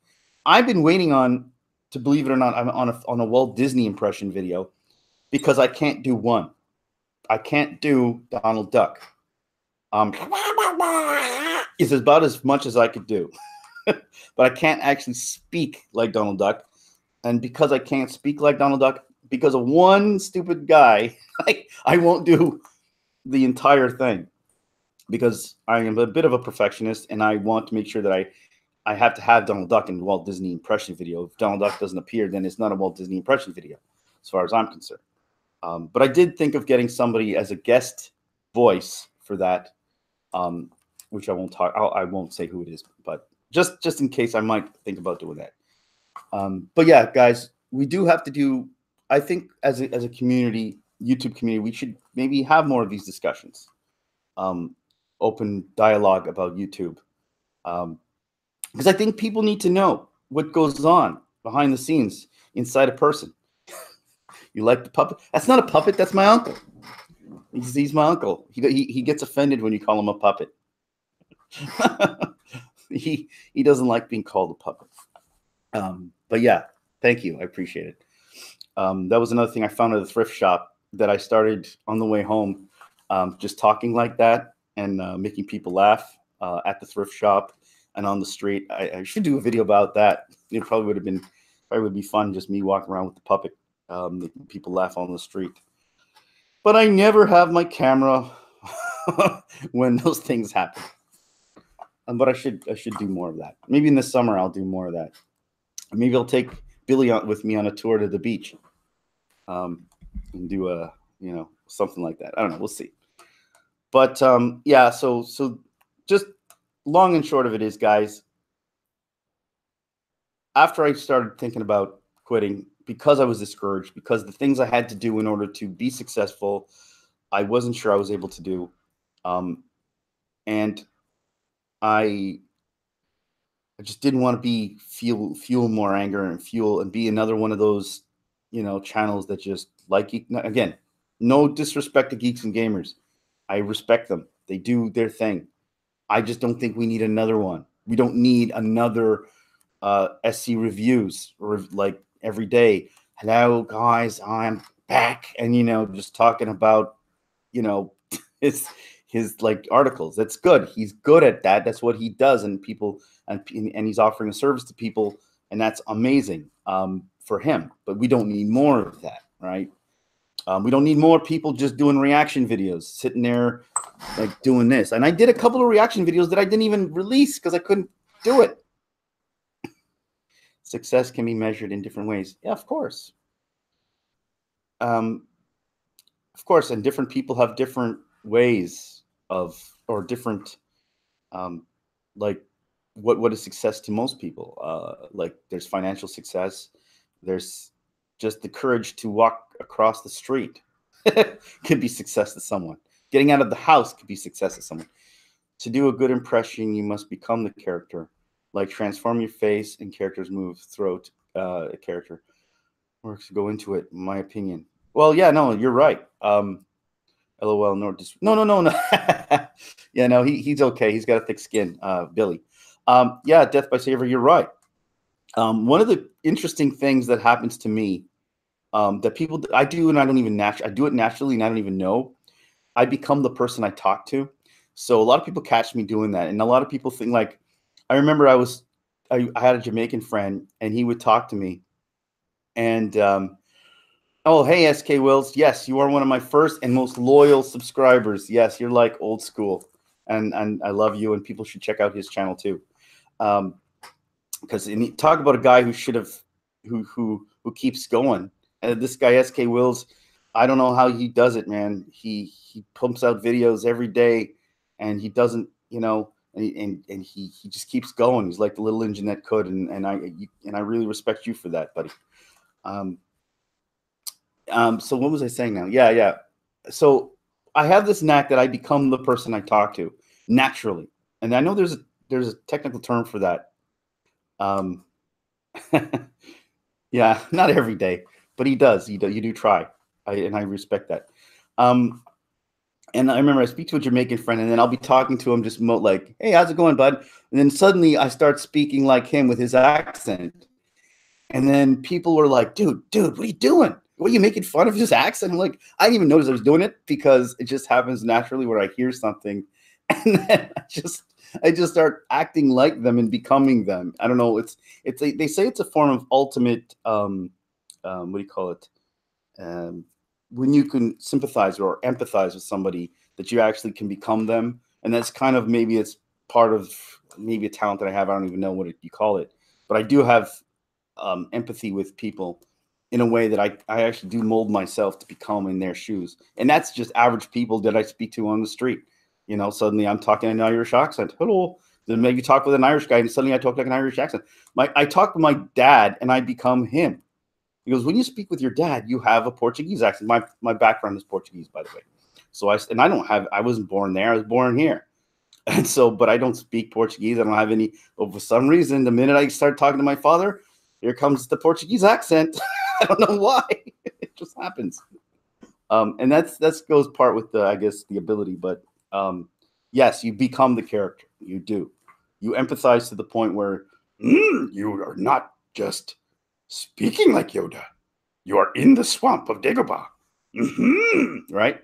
Speaker 1: I've been waiting on, to believe it or not, I'm on a Walt Disney impression video, because I can't do one. I can't do Donald Duck. It's about as much as I could do, but I can't actually speak like Donald Duck. And because I can't speak like Donald Duck, because of one stupid guy, I won't do the entire thing, because I am a bit of a perfectionist, and I want to make sure that I have to have Donald Duck in the Walt Disney impression video. If Donald Duck doesn't appear, then it's not a Walt Disney impression video, as far as I'm concerned. But I did think of getting somebody as a guest voice for that, which I won't talk. I won't say who it is, but just in case, I might think about doing that. But yeah, guys, we do have to do. I think as a community, YouTube community, we should maybe have more of these discussions, open dialogue about YouTube, because I think people need to know what goes on behind the scenes inside a person. You like the puppet? That's not a puppet. That's my uncle. He's my uncle. He gets offended when you call him a puppet. he doesn't like being called a puppet. But yeah, thank you. I appreciate it. That was another thing I found at the thrift shop that I started on the way home, just talking like that and making people laugh at the thrift shop and on the street. I should do a video about that. It probably would be fun, just me walking around with the puppet, making people laugh on the street. But I never have my camera when those things happen. But I should do more of that. Maybe in the summer I'll do more of that. Maybe I'll take Billy out with me on a tour to the beach, and do something like that. I don't know. We'll see. But yeah. So just long and short of it is, guys, after I started thinking about quitting, because I was discouraged, because the things I had to do in order to be successful, I wasn't sure I was able to do, and I just didn't want to fuel more anger and be another one of those, channels that just like, again, no disrespect to geeks and gamers. I respect them. They do their thing. I just don't think we need another one. We don't need another SC reviews or like every day. Hello, guys, I'm back, and just talking about his like articles. That's good. He's good at that. That's what he does, and people and he's offering a service to people, and that's amazing for him. But we don't need more of that, right? We don't need more people just doing reaction videos, sitting there like doing this. And I did a couple of reaction videos that I didn't even release because I couldn't do it. Success can be measured in different ways. Yeah, of course. And different people have different ways of, or different, like what is success to most people. Like there's financial success. There's just the courage to walk across the street could be success to someone. Getting out of the house could be success to someone. To do a good impression, you must become the character. Like transform your face and characters move throughout a character. Or to go into it, in my opinion. Well, yeah, no, you're right. LOL, no. Yeah, no, he's okay. He's got a thick skin, Billy. Yeah, death by saver, you're right. One of the interesting things that happens to me that people I do, and I don't even I do it naturally, and I don't even know. I become the person I talk to. So a lot of people catch me doing that, and a lot of people think like, I remember I had a Jamaican friend, and he would talk to me, and oh, hey, SK Wills, yes, you are one of my first and most loyal subscribers. Yes, you're like old school, and I love you, and people should check out his channel too. Because talk about a guy who should have, who keeps going. And this guy SK Wills, I don't know how he does it, man. He pumps out videos every day, and he doesn't, and he just keeps going. He's like the little engine that could, and I really respect you for that, buddy. So what was I saying now? Yeah. So I have this knack that I become the person I talk to naturally, and I know there's a technical term for that. Yeah, not every day, but he does. You do try, and I respect that. And I remember I speak to a Jamaican friend, and then I'll be talking to him just like, "Hey, how's it going, bud?" And then suddenly I start speaking like him with his accent, and then people were like, "Dude, what are you doing? What are you making fun of his accent?" I'm like, I didn't even notice I was doing it because it just happens naturally where I hear something, and then I just start acting like them and becoming them. I don't know. They say it's a form of ultimate. What do you call it? When you can sympathize or empathize with somebody, that you actually can become them, and that's kind of maybe it's part of maybe a talent that I have. I don't even know what you call it, but I do have empathy with people in a way that I actually do mold myself to become in their shoes, and that's just average people that I speak to on the street. Suddenly I'm talking in an Irish accent. Hello. Then maybe talk with an Irish guy, and suddenly I talk like an Irish accent. I talk with my dad, and I become him. He goes, when you speak with your dad, you have a Portuguese accent. My background is Portuguese, by the way. So I wasn't born there. I was born here. And so, but I don't speak Portuguese. I don't have any, but for some reason, the minute I start talking to my father, here comes the Portuguese accent. I don't know why. It just happens. And that goes part with I guess the ability, but yes, you become the character. You do. You empathize to the point where you are not just speaking like Yoda. You are in the swamp of Dagobah. Right?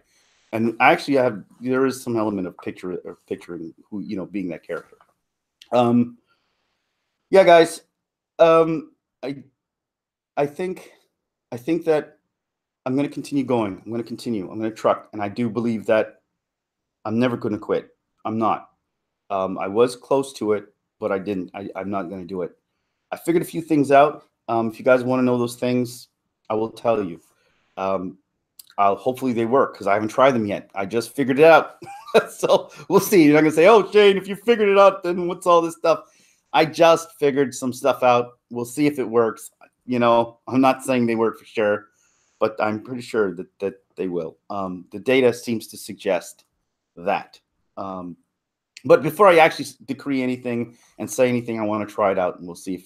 Speaker 1: And actually there is some element of picturing who, being that character. Yeah, guys. I think that I'm going to continue going. I'm going to continue. I'm going to truck. And I do believe that I'm never going to quit. I'm not. I was close to it, but I didn't. I'm not going to do it. I figured a few things out. If you guys want to know those things, I will tell you. Hopefully they work because I haven't tried them yet. I just figured it out. So we'll see. You're not going to say, "Oh, Shane, if you figured it out, then what's all this stuff?" I just figured some stuff out. We'll see if it works. I'm not saying they work for sure, but I'm pretty sure that they will. The data seems to suggest that. But before I actually decree anything and say anything, I want to try it out, and we'll see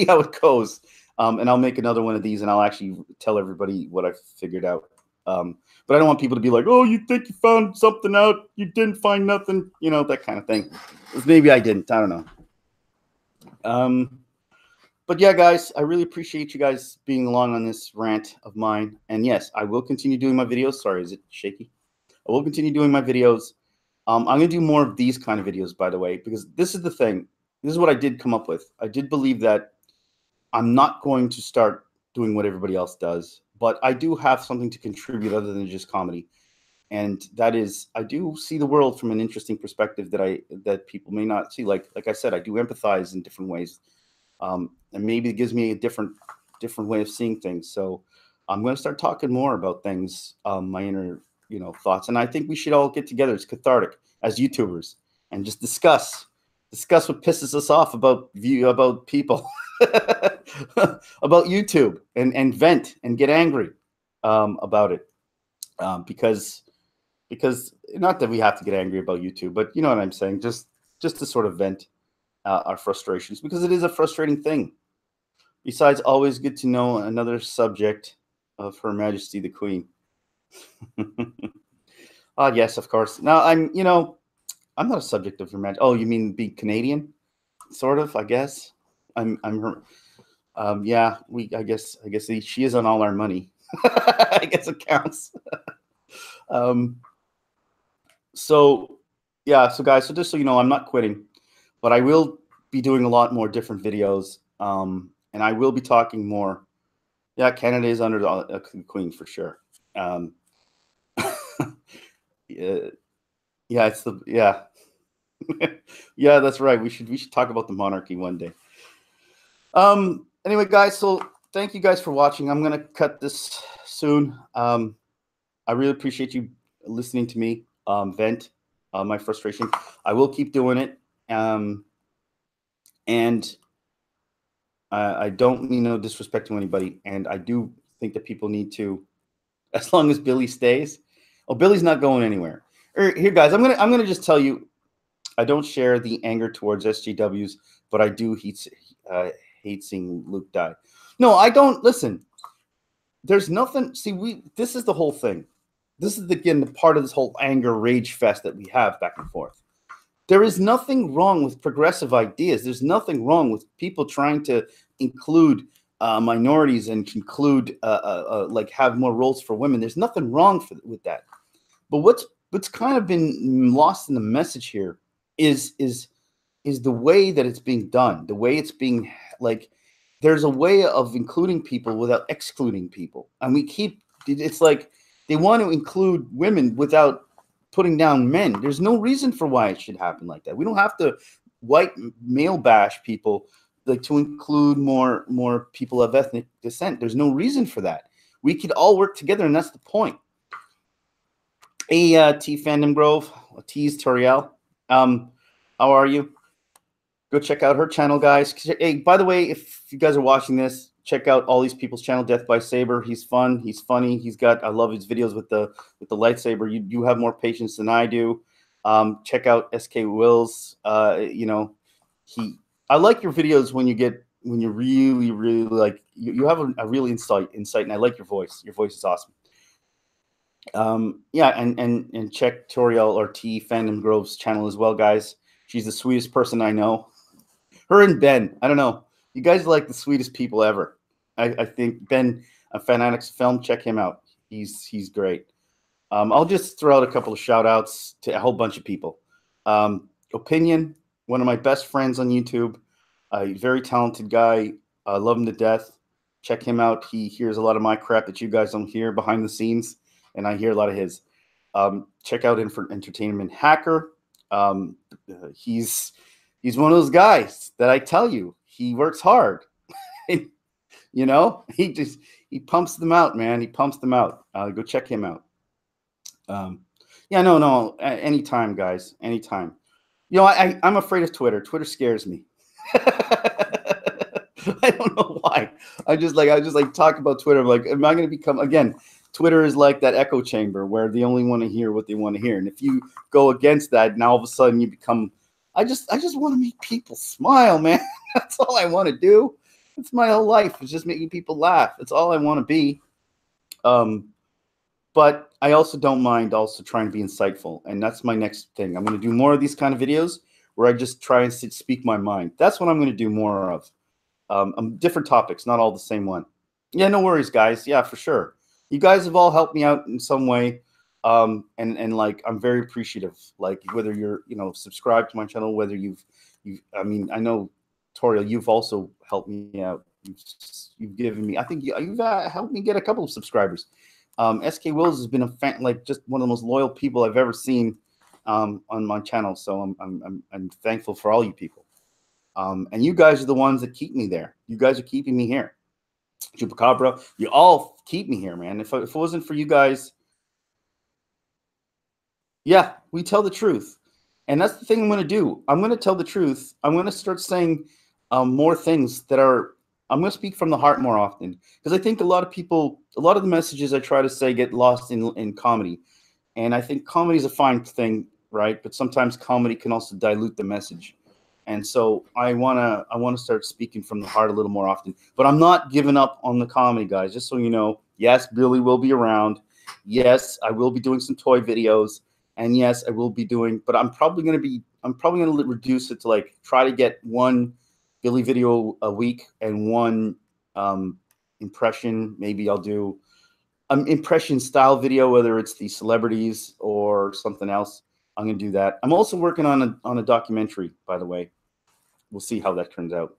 Speaker 1: how it goes. And I'll make another one of these, and I'll actually tell everybody what I've figured out. But I don't want people to be like, oh, you think you found something out, you didn't find nothing, you know, that kind of thing. Maybe I didn't. I don't know. But yeah, guys, I really appreciate you guys being along on this rant of mine. And yes, I will continue doing my videos. Sorry, is it shaky? I will continue doing my videos. I'm going to do more of these kind of videos, by the way, because this is the thing. This is what I did come up with. I did believe that I'm not going to start doing what everybody else does, but I do have something to contribute other than just comedy. And that is, I do see the world from an interesting perspective that people may not see. Like I said, I do empathize in different ways. And maybe it gives me a different way of seeing things. So I'm going to start talking more about things, my inner, thoughts. And I think we should all get together. It's cathartic as YouTubers and just discuss what pisses us off about people, about YouTube, and vent and get angry about it. Because not that we have to get angry about YouTube, but you know what I'm saying, just to sort of vent our frustrations, because it is a frustrating thing. Besides, always good to know another subject of Her Majesty the Queen. Yes, of course. Now I'm not a subject of Her Majesty. Oh, you mean be Canadian? Sort of, I guess. I'm her. Yeah, I guess she is on all our money. I guess it counts. So yeah, so guys, so just so you know, I'm not quitting, but I will be doing a lot more different videos. And I will be talking more. Yeah, Canada is under the Queen for sure. Yeah, it's the yeah. Yeah, that's right. We should talk about the monarchy one day. Anyway, guys, so thank you guys for watching. I'm gonna cut this soon. I really appreciate you listening to me vent my frustration. I will keep doing it. And I don't mean no disrespect to anybody. And I do think that people need to, as long as Billy stays. Oh, Billy's not going anywhere. Here, guys, I'm gonna just tell you, I don't share the anger towards SJWs, but I do hate seeing Luke die. No, I don't. Listen, there's nothing. See, this is the whole thing. This is again the part of this whole anger rage fest that we have back and forth. There is nothing wrong with progressive ideas. There's nothing wrong with people trying to include minorities and include like have more roles for women. There's nothing wrong with that. But what's kind of been lost in the message here is the way that it's being done, the way it's being like. There's a way of including people without excluding people, and it's like they want to include women without putting down men. There's no reason for why it should happen like that. We don't have to white male bash people like to include more people of ethnic descent. There's no reason for that. We could all work together, and that's the point. Hey, T Fandom Grove, T's Toriel. How are you? Go check out her channel, guys. Hey, by the way, if you guys are watching this, check out all these people's channel. Death by Saber. He's fun. He's funny. I love his videos with the lightsaber. You have more patience than I do. Check out SK Wills. I like your videos when you're really like you have a real insight, and I like your voice. Your voice is awesome. Yeah, and check Toriel or T Fandom Grove's channel as well, guys. She's the sweetest person I know. Her and Ben, I don't know. You guys are like the sweetest people ever. I think Ben, a Fanatics Film, check him out. He's great. I'll just throw out a couple of shout outs to a whole bunch of people. Opinion, one of my best friends on YouTube, a very talented guy. I love him to death. Check him out. He hears a lot of my crap that you guys don't hear behind the scenes, and I hear a lot of his. Check out Entertainment Hacker. He's one of those guys that I tell you, he works hard. He pumps them out, man. He pumps them out. Go check him out. Yeah, no, anytime, guys, anytime. I'm afraid of Twitter. Twitter scares me. I don't know why. I just talk about Twitter. I'm like, am I going to become, again, Twitter is like that echo chamber where they only want to hear what they want to hear. And if you go against that, now all of a sudden you become, I just want to make people smile, man. That's all I want to do. It's my whole life. It's just making people laugh. It's all I want to be. but I also don't mind also trying to be insightful, and that's my next thing. I'm going to do more of these kind of videos where I just try and speak my mind. That's what I'm going to do more of. Different topics, not all the same one. Yeah, no worries, guys. Yeah, for sure. You guys have all helped me out in some way, and like I'm very appreciative. Like whether you're subscribed to my channel, whether you've I mean I know Toriel, you've also helped me out. You've given me. I think you've helped me get a couple of subscribers. SK Wills has been a fan, like just one of the most loyal people I've ever seen on my channel. So I'm thankful for all you people. And you guys are the ones that keep me there. You guys are keeping me here. Chupacabra, you all keep me here, man. If it wasn't for you guys, yeah, we tell the truth. And that's the thing I'm going to do. I'm going to tell the truth. I'm going to start saying more things that are, I'm going to speak from the heart more often. Because I think a lot of people, a lot of the messages I try to say get lost in comedy. And I think comedy is a fine thing, right? But sometimes comedy can also dilute the message. And so I wanna start speaking from the heart a little more often. But I'm not giving up on the comedy, guys. Just so you know, yes, Billy will be around. Yes, I will be doing some toy videos, and yes, I will be doing. But I'm probably gonna reduce it to like try to get one Billy video a week and one impression. Maybe I'll do an impression style video, whether it's the celebrities or something else. I'm going to do that. I'm also working on a documentary, by the way. We'll see how that turns out.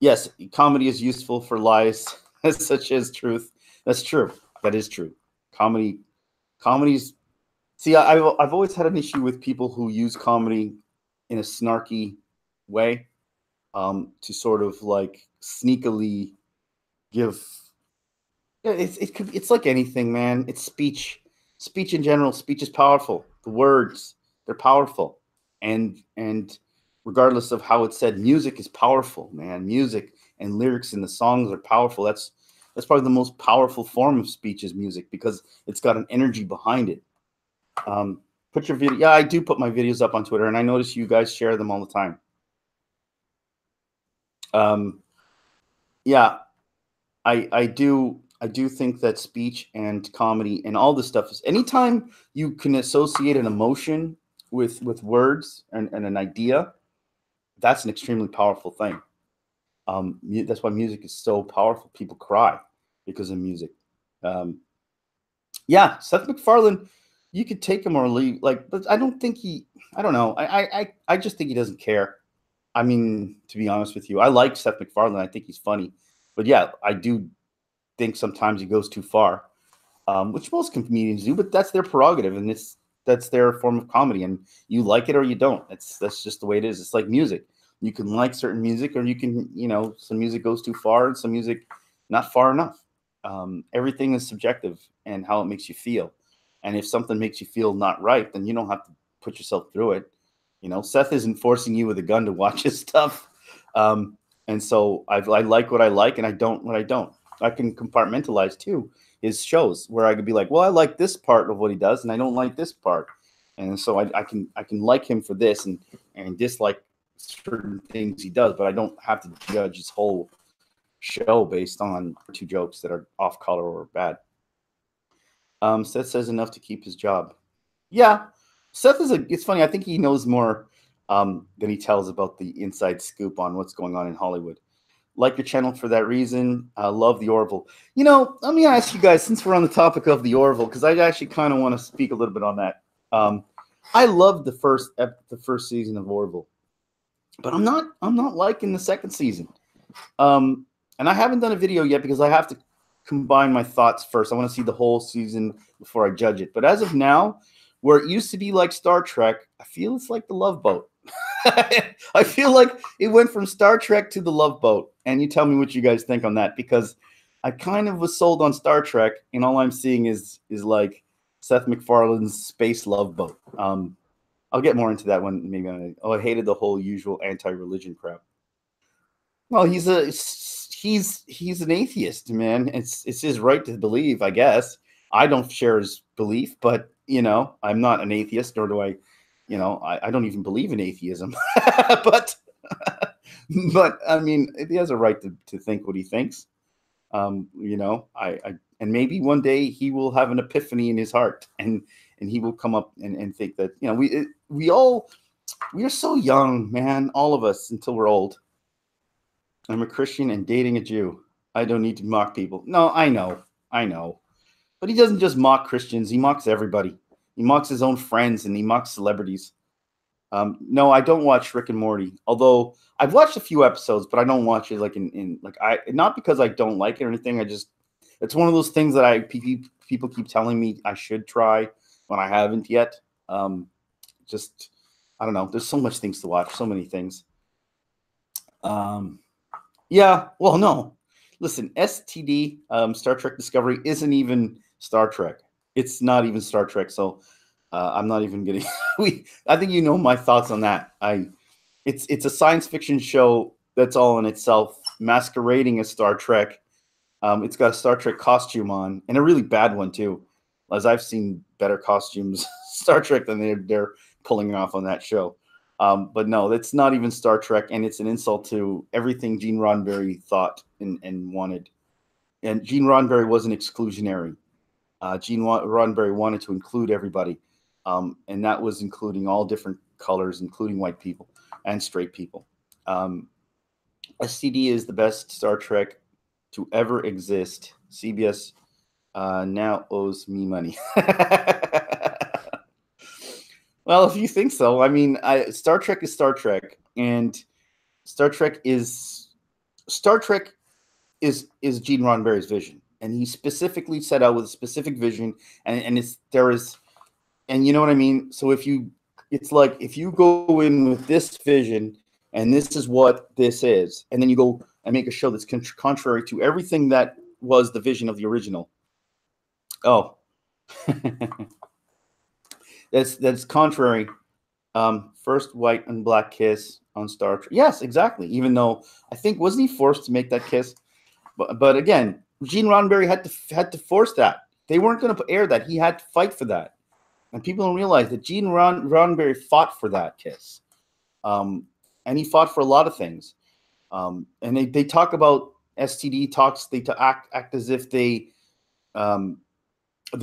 Speaker 1: Yes, comedy is useful for lies such as truth. That's true. That is true. Comedy's. See, I've always had an issue with people who use comedy in a snarky way, to sort of like sneakily give. Yeah, it's like anything, man. It's speech. Speech in general. Speech is powerful. The words, they're powerful, and regardless of how it's said, music is powerful, man. Music and lyrics in the songs are powerful. That's probably the most powerful form of speech is music because it's got an energy behind it. Put your video. Yeah, I do put my videos up on Twitter, and I notice you guys share them all the time. Yeah, I do think that speech and comedy and all this stuff is anytime you can associate an emotion with words and an idea, that's an extremely powerful thing. That's why music is so powerful. People cry because of music. Yeah, Seth MacFarlane, you could take him or leave. Like, but I don't think I don't know. I just think he doesn't care. I mean, to be honest with you, I like Seth MacFarlane. I think he's funny, but yeah, I do think sometimes he goes too far, which most comedians do. But that's their prerogative, and that's their form of comedy. And you like it or you don't. That's just the way it is. It's like music. You can like certain music, or you can, some music goes too far, and some music not far enough. Everything is subjective and how it makes you feel. And if something makes you feel not right, then you don't have to put yourself through it. Seth isn't forcing you with a gun to watch his stuff. And so I like what I like, and I don't what I don't. I can compartmentalize too his shows where I could be like, well, I like this part of what he does, and I don't like this part. And so I can like him for this and dislike certain things he does, but I don't have to judge his whole show based on two jokes that are off color or bad. Seth says enough to keep his job. Yeah, Seth it's funny. I think he knows more than he tells about the inside scoop on what's going on in Hollywood. Like your channel for that reason. I love the Orville. Let me ask you guys, since we're on the topic of the Orville, because I actually kind of want to speak a little bit on that. I loved the first season of Orville, but I'm not liking the second season. And I haven't done a video yet because I have to combine my thoughts first. I want to see the whole season before I judge it. But as of now, where it used to be like Star Trek, I feel it's like the Love Boat. I feel like it went from Star Trek to the Love Boat. And you tell me what you guys think on that, because I kind of was sold on Star Trek, and all I'm seeing is like Seth MacFarlane's space Love Boat. I'll get more into that one maybe. I hated the whole usual anti-religion crap. Well, he's an atheist, man. It's his right to believe, I guess. I don't share his belief, but I'm not an atheist, nor do I, I don't even believe in atheism. but I mean, he has a right to think what he thinks. I And maybe one day he will have an epiphany in his heart, and he will come up and think that, you know, we are so young, man, all of us, until we're old. I'm a Christian and dating a Jew. I don't need to mock people. No, I know. But he doesn't just mock Christians, he mocks everybody. He mocks his own friends and he mocks celebrities. No, I don't watch Rick and Morty. Although I've watched a few episodes, but I don't watch it like in like I not because I don't like it or anything. I just it's one of those things that people keep telling me I should try when I haven't yet. Just I don't know. There's so much things to watch, so many things. Yeah. Well, no. Listen, STD, Star Trek Discovery isn't even Star Trek. It's not even Star Trek. So I'm not even getting. I think you know my thoughts on that. It's a science fiction show that's all in itself, masquerading as Star Trek. It's got a Star Trek costume on, and a really bad one too. As I've seen better costumes Star Trek than they're pulling off on that show. But no, that's not even Star Trek, and it's an insult to everything Gene Roddenberry thought and wanted. And Gene Roddenberry wasn't exclusionary. Gene Roddenberry wanted to include everybody, and that was including all different colors, including white people and straight people. STD is the best Star Trek to ever exist. CBS now owes me money. Well, if you think so, I mean, Star Trek is Star Trek, and Star Trek is Gene Roddenberry's vision, and he specifically set out with a specific vision, and and you know what I mean. So it's like if you go in with this vision, and this is what this is, and then you go and make a show that's contrary to everything that was the vision of the original. Oh. That's contrary. First white and black kiss on Star Trek. Yes, exactly. Even though I think wasn't he forced to make that kiss? But again, Gene Roddenberry had to force that. They weren't going to air that. He had to fight for that, and people don't realize that Gene Roddenberry fought for that kiss, and he fought for a lot of things. And they talk about STD talks. They act as if they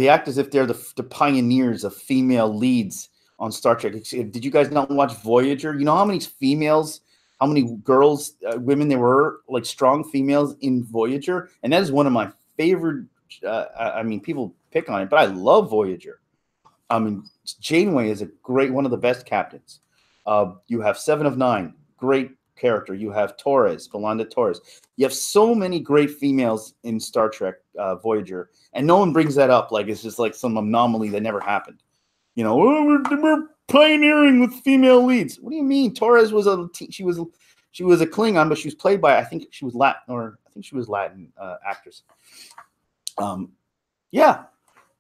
Speaker 1: act as if they're the pioneers of female leads on Star Trek. Did you guys not watch Voyager? You know how many females, how many girls, women there were, like strong females in Voyager? And that is one of my favorite, I mean, people pick on it, but I love Voyager. I mean, Janeway is one of the best captains. You have Seven of Nine, great character. You have Torres, Yolanda Torres. You have so many great females in Star Trek Voyager, and no one brings that up like it's just like some anomaly that never happened. You know, oh, we're pioneering with female leads. What do you mean? Torres was she was a Klingon, but she was played by I think she was Latin actress. Yeah.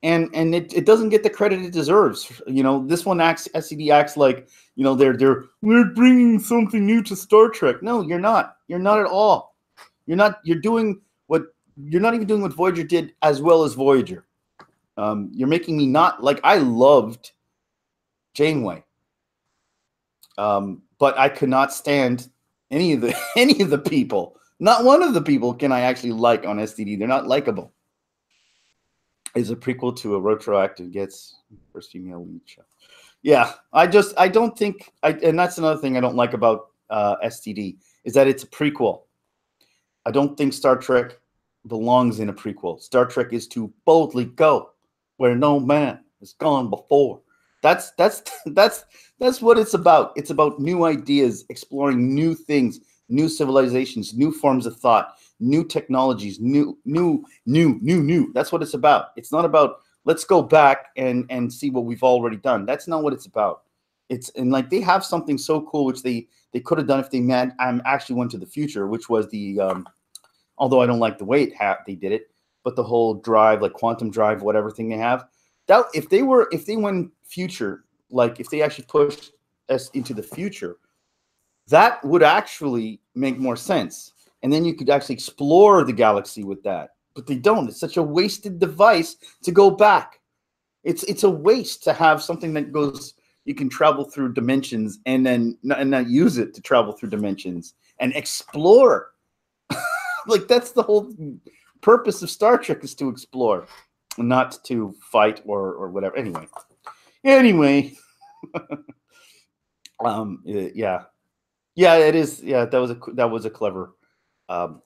Speaker 1: And it doesn't get the credit it deserves. You know, this one SCD acts like, you know, we're bringing something new to Star Trek. No, you're not. You're not at all. You're not even doing what Voyager did as well as Voyager. You're making me not like I loved Janeway. But I could not stand any of the people. Not one of the people can I actually like on STD. They're not likable. Is a prequel to a retroactive gets first female lead show. Yeah, I don't think and that's another thing I don't like about STD is that it's a prequel. I don't think Star Trek belongs in a prequel. Star Trek is to boldly go where no man has gone before. That's what it's about. It's about new ideas, exploring new things, new civilizations, new forms of thought, new technologies, new. That's what it's about. It's not about let's go back and see what we've already done. That's not what it's about. And like they have something so cool which they could have done if they actually went to the future, which was the although I don't like the way they did it, but the whole drive, like quantum drive, whatever thing they have. That if they went future, like if they actually pushed us into the future, that would actually make more sense. And then you could actually explore the galaxy with that. But they don't. It's such a wasted device to go back. It's a waste to have something that goes, you can travel through dimensions and then not use it to travel through dimensions and explore. Like that's the whole purpose of Star Trek is to explore, not to fight or whatever. Anyway, yeah, it is. Yeah, that was a clever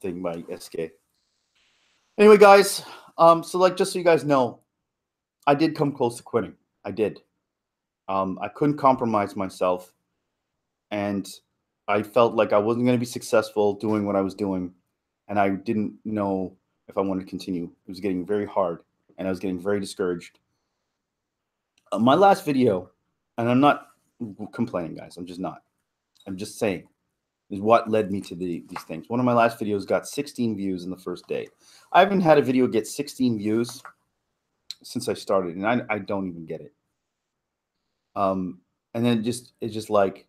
Speaker 1: thing by SK. Anyway, guys, so like just so you guys know, I did come close to quitting. I did. I couldn't compromise myself, and I felt like I wasn't going to be successful doing what I was doing, and I didn't know if I wanted to continue. It was getting very hard, and I was getting very discouraged. My last video, and I'm not complaining, guys. I'm just not. I'm just saying, is what led me to these things. One of my last videos got 16 views in the first day. I haven't had a video get 16 views since I started, and I don't even get it. And then it's just like,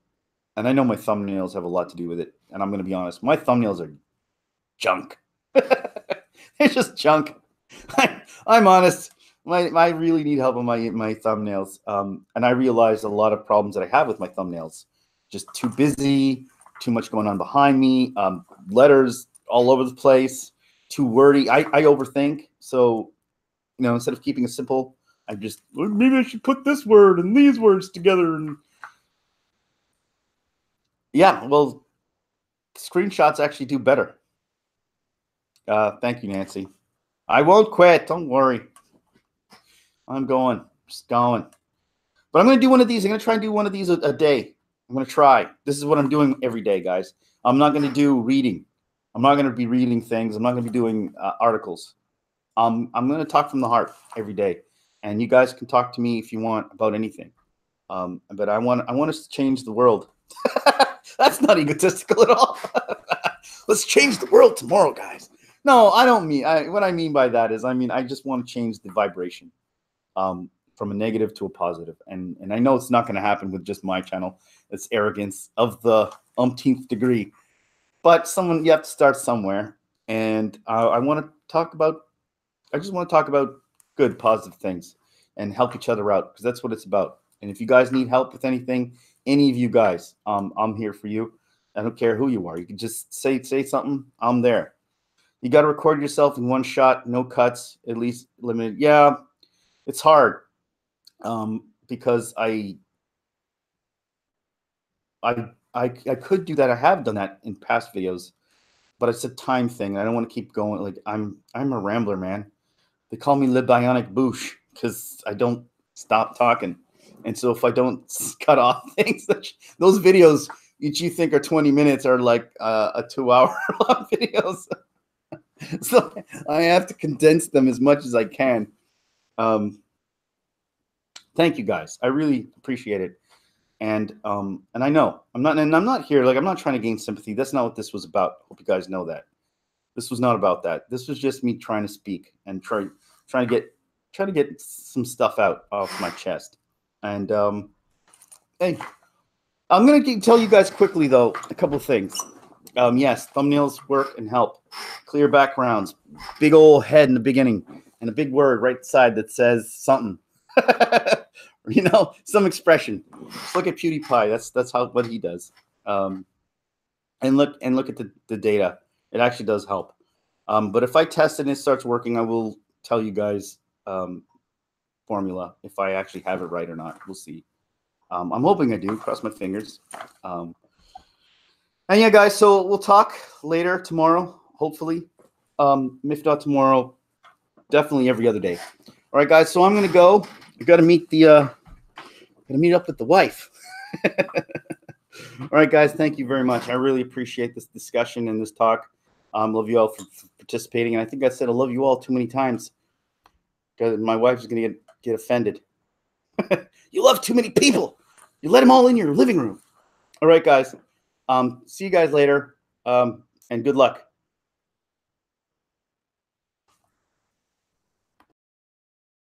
Speaker 1: and I know my thumbnails have a lot to do with it. And I'm going to be honest, my thumbnails are junk. They're just junk. I'm honest. I really need help on my thumbnails. And I realized a lot of problems that I have with my thumbnails. Just too busy, too much going on behind me, letters all over the place, too wordy. I overthink. So, instead of keeping it simple, I just, maybe I should put this word and these words together. And yeah, well, screenshots actually do better. Thank you, Nancy. I won't quit. Don't worry. I'm going. Just going. But I'm going to do one of these. I'm going to try and do one of these a day. I'm going to try. This is what I'm doing every day, guys. I'm not going to do reading. I'm not going to be reading things. I'm not going to be doing articles. I'm going to talk from the heart every day. And you guys can talk to me if you want about anything. But I want us to change the world. That's not egotistical at all. Let's change the world tomorrow, guys. No, I don't mean. What I mean by that is, I just want to change the vibration from a negative to a positive. And I know it's not going to happen with just my channel. It's arrogance of the umpteenth degree. But you have to start somewhere. And I just want to talk about good, positive things and help each other out, because that's what it's about. And if you guys need help with anything, any of you guys, I'm here for you. I don't care who you are. You can just say something. I'm there. You got to record yourself in one shot, no cuts, at least limited. Yeah, it's hard because I could do that. I have done that in past videos, but it's a time thing. I don't want to keep going. Like I'm a rambler, man. They call me Le Bionic Bouche because I don't stop talking. And so if I don't cut off things, those videos which you think are 20 minutes are like a 2-hour long videos. So I have to condense them as much as I can. Thank you guys. I really appreciate it. And I know I'm not here. Like, I'm not trying to gain sympathy. That's not what this was about. Hope you guys know that. This was not about that. This was just me trying to speak and try to get some stuff out off my chest. And hey, I'm gonna tell you guys quickly though a couple of things. Yes, thumbnails work and help. Clear backgrounds, big old head in the beginning, and a big word right side that says something. Some expression. Just look at PewDiePie. That's what he does. And look at the data. It actually does help. But if I test it and it starts working, I will tell you guys formula if I actually have it right or not. We'll see. I'm hoping I do. Cross my fingers. And yeah, guys. So we'll talk later tomorrow, hopefully. If not tomorrow, definitely every other day. All right, guys. So I'm gonna go. I got to meet up with the wife. All right, guys. Thank you very much. I really appreciate this discussion and this talk. Love you all for participating. And I think I said I love you all too many times. My wife's going to get offended. You love too many people. You let them all in your living room. All right, guys. See you guys later. And good luck.